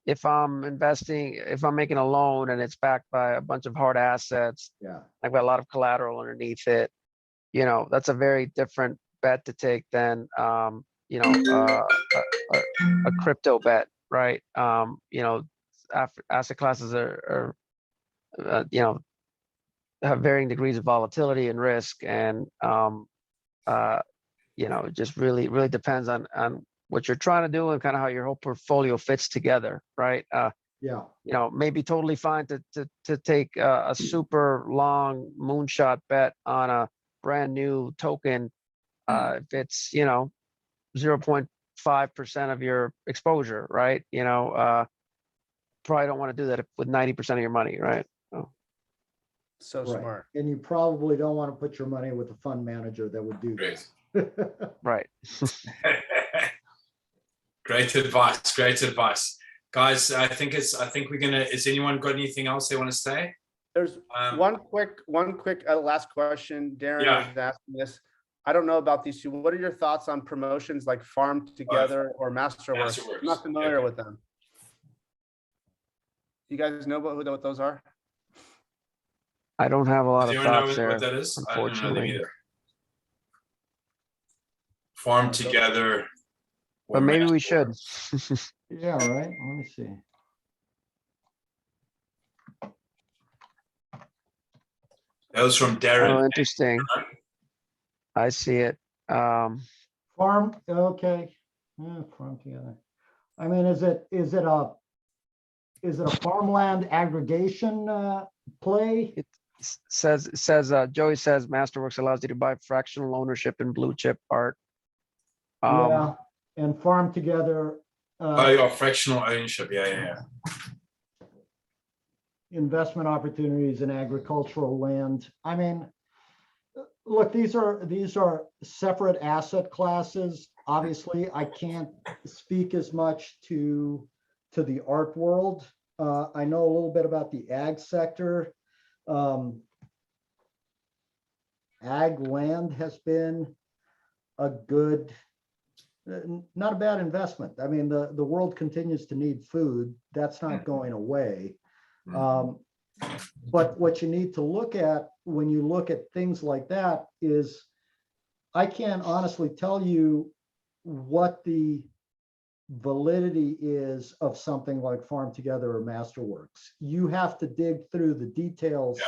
[SPEAKER 3] if I'm making a loan and it's backed by a bunch of hard assets,
[SPEAKER 4] Yeah.
[SPEAKER 3] I've got a lot of collateral underneath it, that's a very different bet to take than, a crypto bet, right? Asset classes are have varying degrees of volatility and risk, and it just really depends on what you're trying to do and kind of how your whole portfolio fits together, right?
[SPEAKER 4] Yeah.
[SPEAKER 3] Maybe totally fine to take a super long moonshot bet on a brand new token if it's 0.5% of your exposure, right? Probably don't want to do that with 90% of your money, right?
[SPEAKER 5] So
[SPEAKER 4] Right.
[SPEAKER 5] smart.
[SPEAKER 4] And you probably don't want to put your money with a fund manager that would do
[SPEAKER 1] Great.
[SPEAKER 4] that.
[SPEAKER 3] Right.
[SPEAKER 1] Great advice. Great advice. Guys, I think we're gonna, has anyone got anything else they want to say?
[SPEAKER 5] There's one quick last question. Darren
[SPEAKER 1] Yeah.
[SPEAKER 5] was asking this. I don't know about these two. What are your thoughts on promotions like Farm Together or Masterworks?
[SPEAKER 1] Masterworks.
[SPEAKER 5] I'm not familiar
[SPEAKER 1] Okay.
[SPEAKER 5] with them. You guys know what those are?
[SPEAKER 3] I don't have a lot
[SPEAKER 1] Does
[SPEAKER 3] of
[SPEAKER 1] anyone know
[SPEAKER 3] thoughts there,
[SPEAKER 1] what that is? I don't know them
[SPEAKER 3] unfortunately.
[SPEAKER 1] either. Farm Together.
[SPEAKER 3] But maybe we should.
[SPEAKER 4] Yeah, right. Let me see.
[SPEAKER 1] That was from Darren.
[SPEAKER 3] Oh, interesting. I see it.
[SPEAKER 4] Farm, okay. Yeah, farm together. I mean, is it a farmland aggregation play?
[SPEAKER 3] Says Joey says Masterworks allows you to buy fractional ownership in blue chip art.
[SPEAKER 4] Yeah, and farm together.
[SPEAKER 1] Oh, yeah, fractional ownership. Yeah.
[SPEAKER 4] Investment opportunities in agricultural land. I mean, look, these are separate asset classes. Obviously, I can't speak as much to the art world. I know a little bit about the ag sector. Ag land has been a good, not a bad investment. I mean, the world continues to need food. That's not going away. But what you need to look at when you look at things like that is, I can't honestly tell you what the validity is of something like Farm Together or Masterworks. You have to dig through the details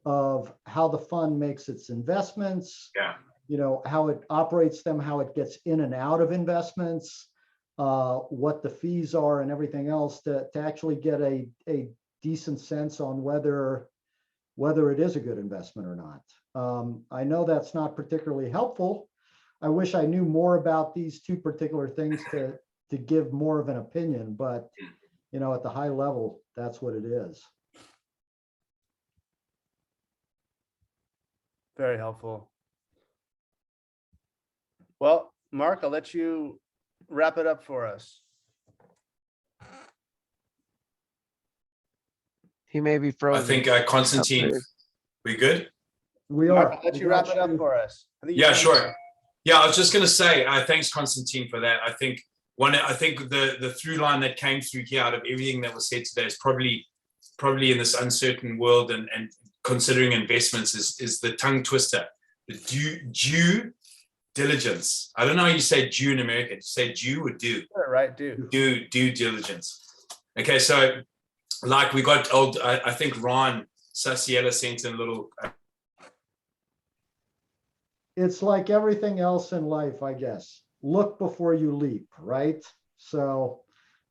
[SPEAKER 4] of how the fund makes its investments, how it operates them, how it gets in and out of investments, what the fees are and everything else to actually get a decent sense on whether it is a good investment or not. I know that's not particularly helpful. I wish I knew more about these two particular things to give more of an opinion, but at the high level, that's what it is.
[SPEAKER 5] Very helpful. Well, Mark, I'll let you wrap it up for us.
[SPEAKER 3] He may be frozen.
[SPEAKER 1] I think Constantine, we good?
[SPEAKER 4] We
[SPEAKER 5] Mark,
[SPEAKER 4] are.
[SPEAKER 5] I'll let you wrap it up for us.
[SPEAKER 1] Yeah, sure. Yeah, I was just going to say, thanks, Constantine, for that. I think the through line that came through here out of everything that was said today is probably in this uncertain world and considering investments is the tongue twister, the due diligence. I don't know how you say due in America. You say due or do?
[SPEAKER 5] Sure, right, do.
[SPEAKER 1] Due diligence. Okay, so like we got old, I think Ron Sasiela sent in a little
[SPEAKER 4] it's like everything else in life, I guess. Look before you leap, right? So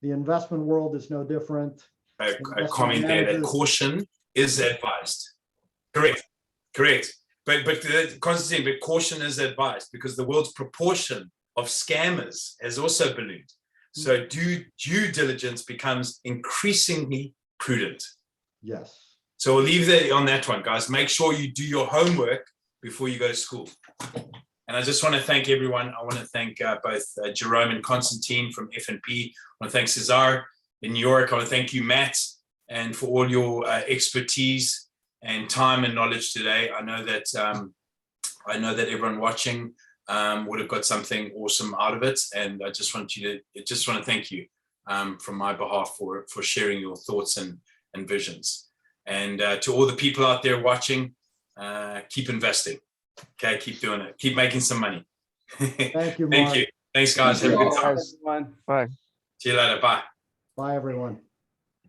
[SPEAKER 4] the investment world is no different.
[SPEAKER 1] A
[SPEAKER 4] Investment
[SPEAKER 1] comment there that
[SPEAKER 4] managers-
[SPEAKER 1] caution is advised. Correct, correct. But Constantine, but caution is advised because the world's proportion of scammers has also ballooned. So due diligence becomes increasingly prudent.
[SPEAKER 4] Yes.
[SPEAKER 1] So we'll leave that on that one, guys. Make sure you do your homework before you go to school. And I just want to thank everyone. I want to thank both Jerome and Constantine from FNP. I want to thank Cesar in New York. I want to thank you, Matt, and for all your expertise and time and knowledge today. I know that everyone watching would have got something awesome out of it, and I just want to thank you from my behalf for sharing your thoughts and visions. And to all the people out there watching, keep investing. Okay, keep doing it. Keep making some money.
[SPEAKER 4] Thank you,
[SPEAKER 1] Thank
[SPEAKER 4] Mark.
[SPEAKER 1] you. Thanks, guys. Have a good time.
[SPEAKER 5] Everyone.
[SPEAKER 3] Bye.
[SPEAKER 1] See you later. Bye.
[SPEAKER 4] Bye, everyone.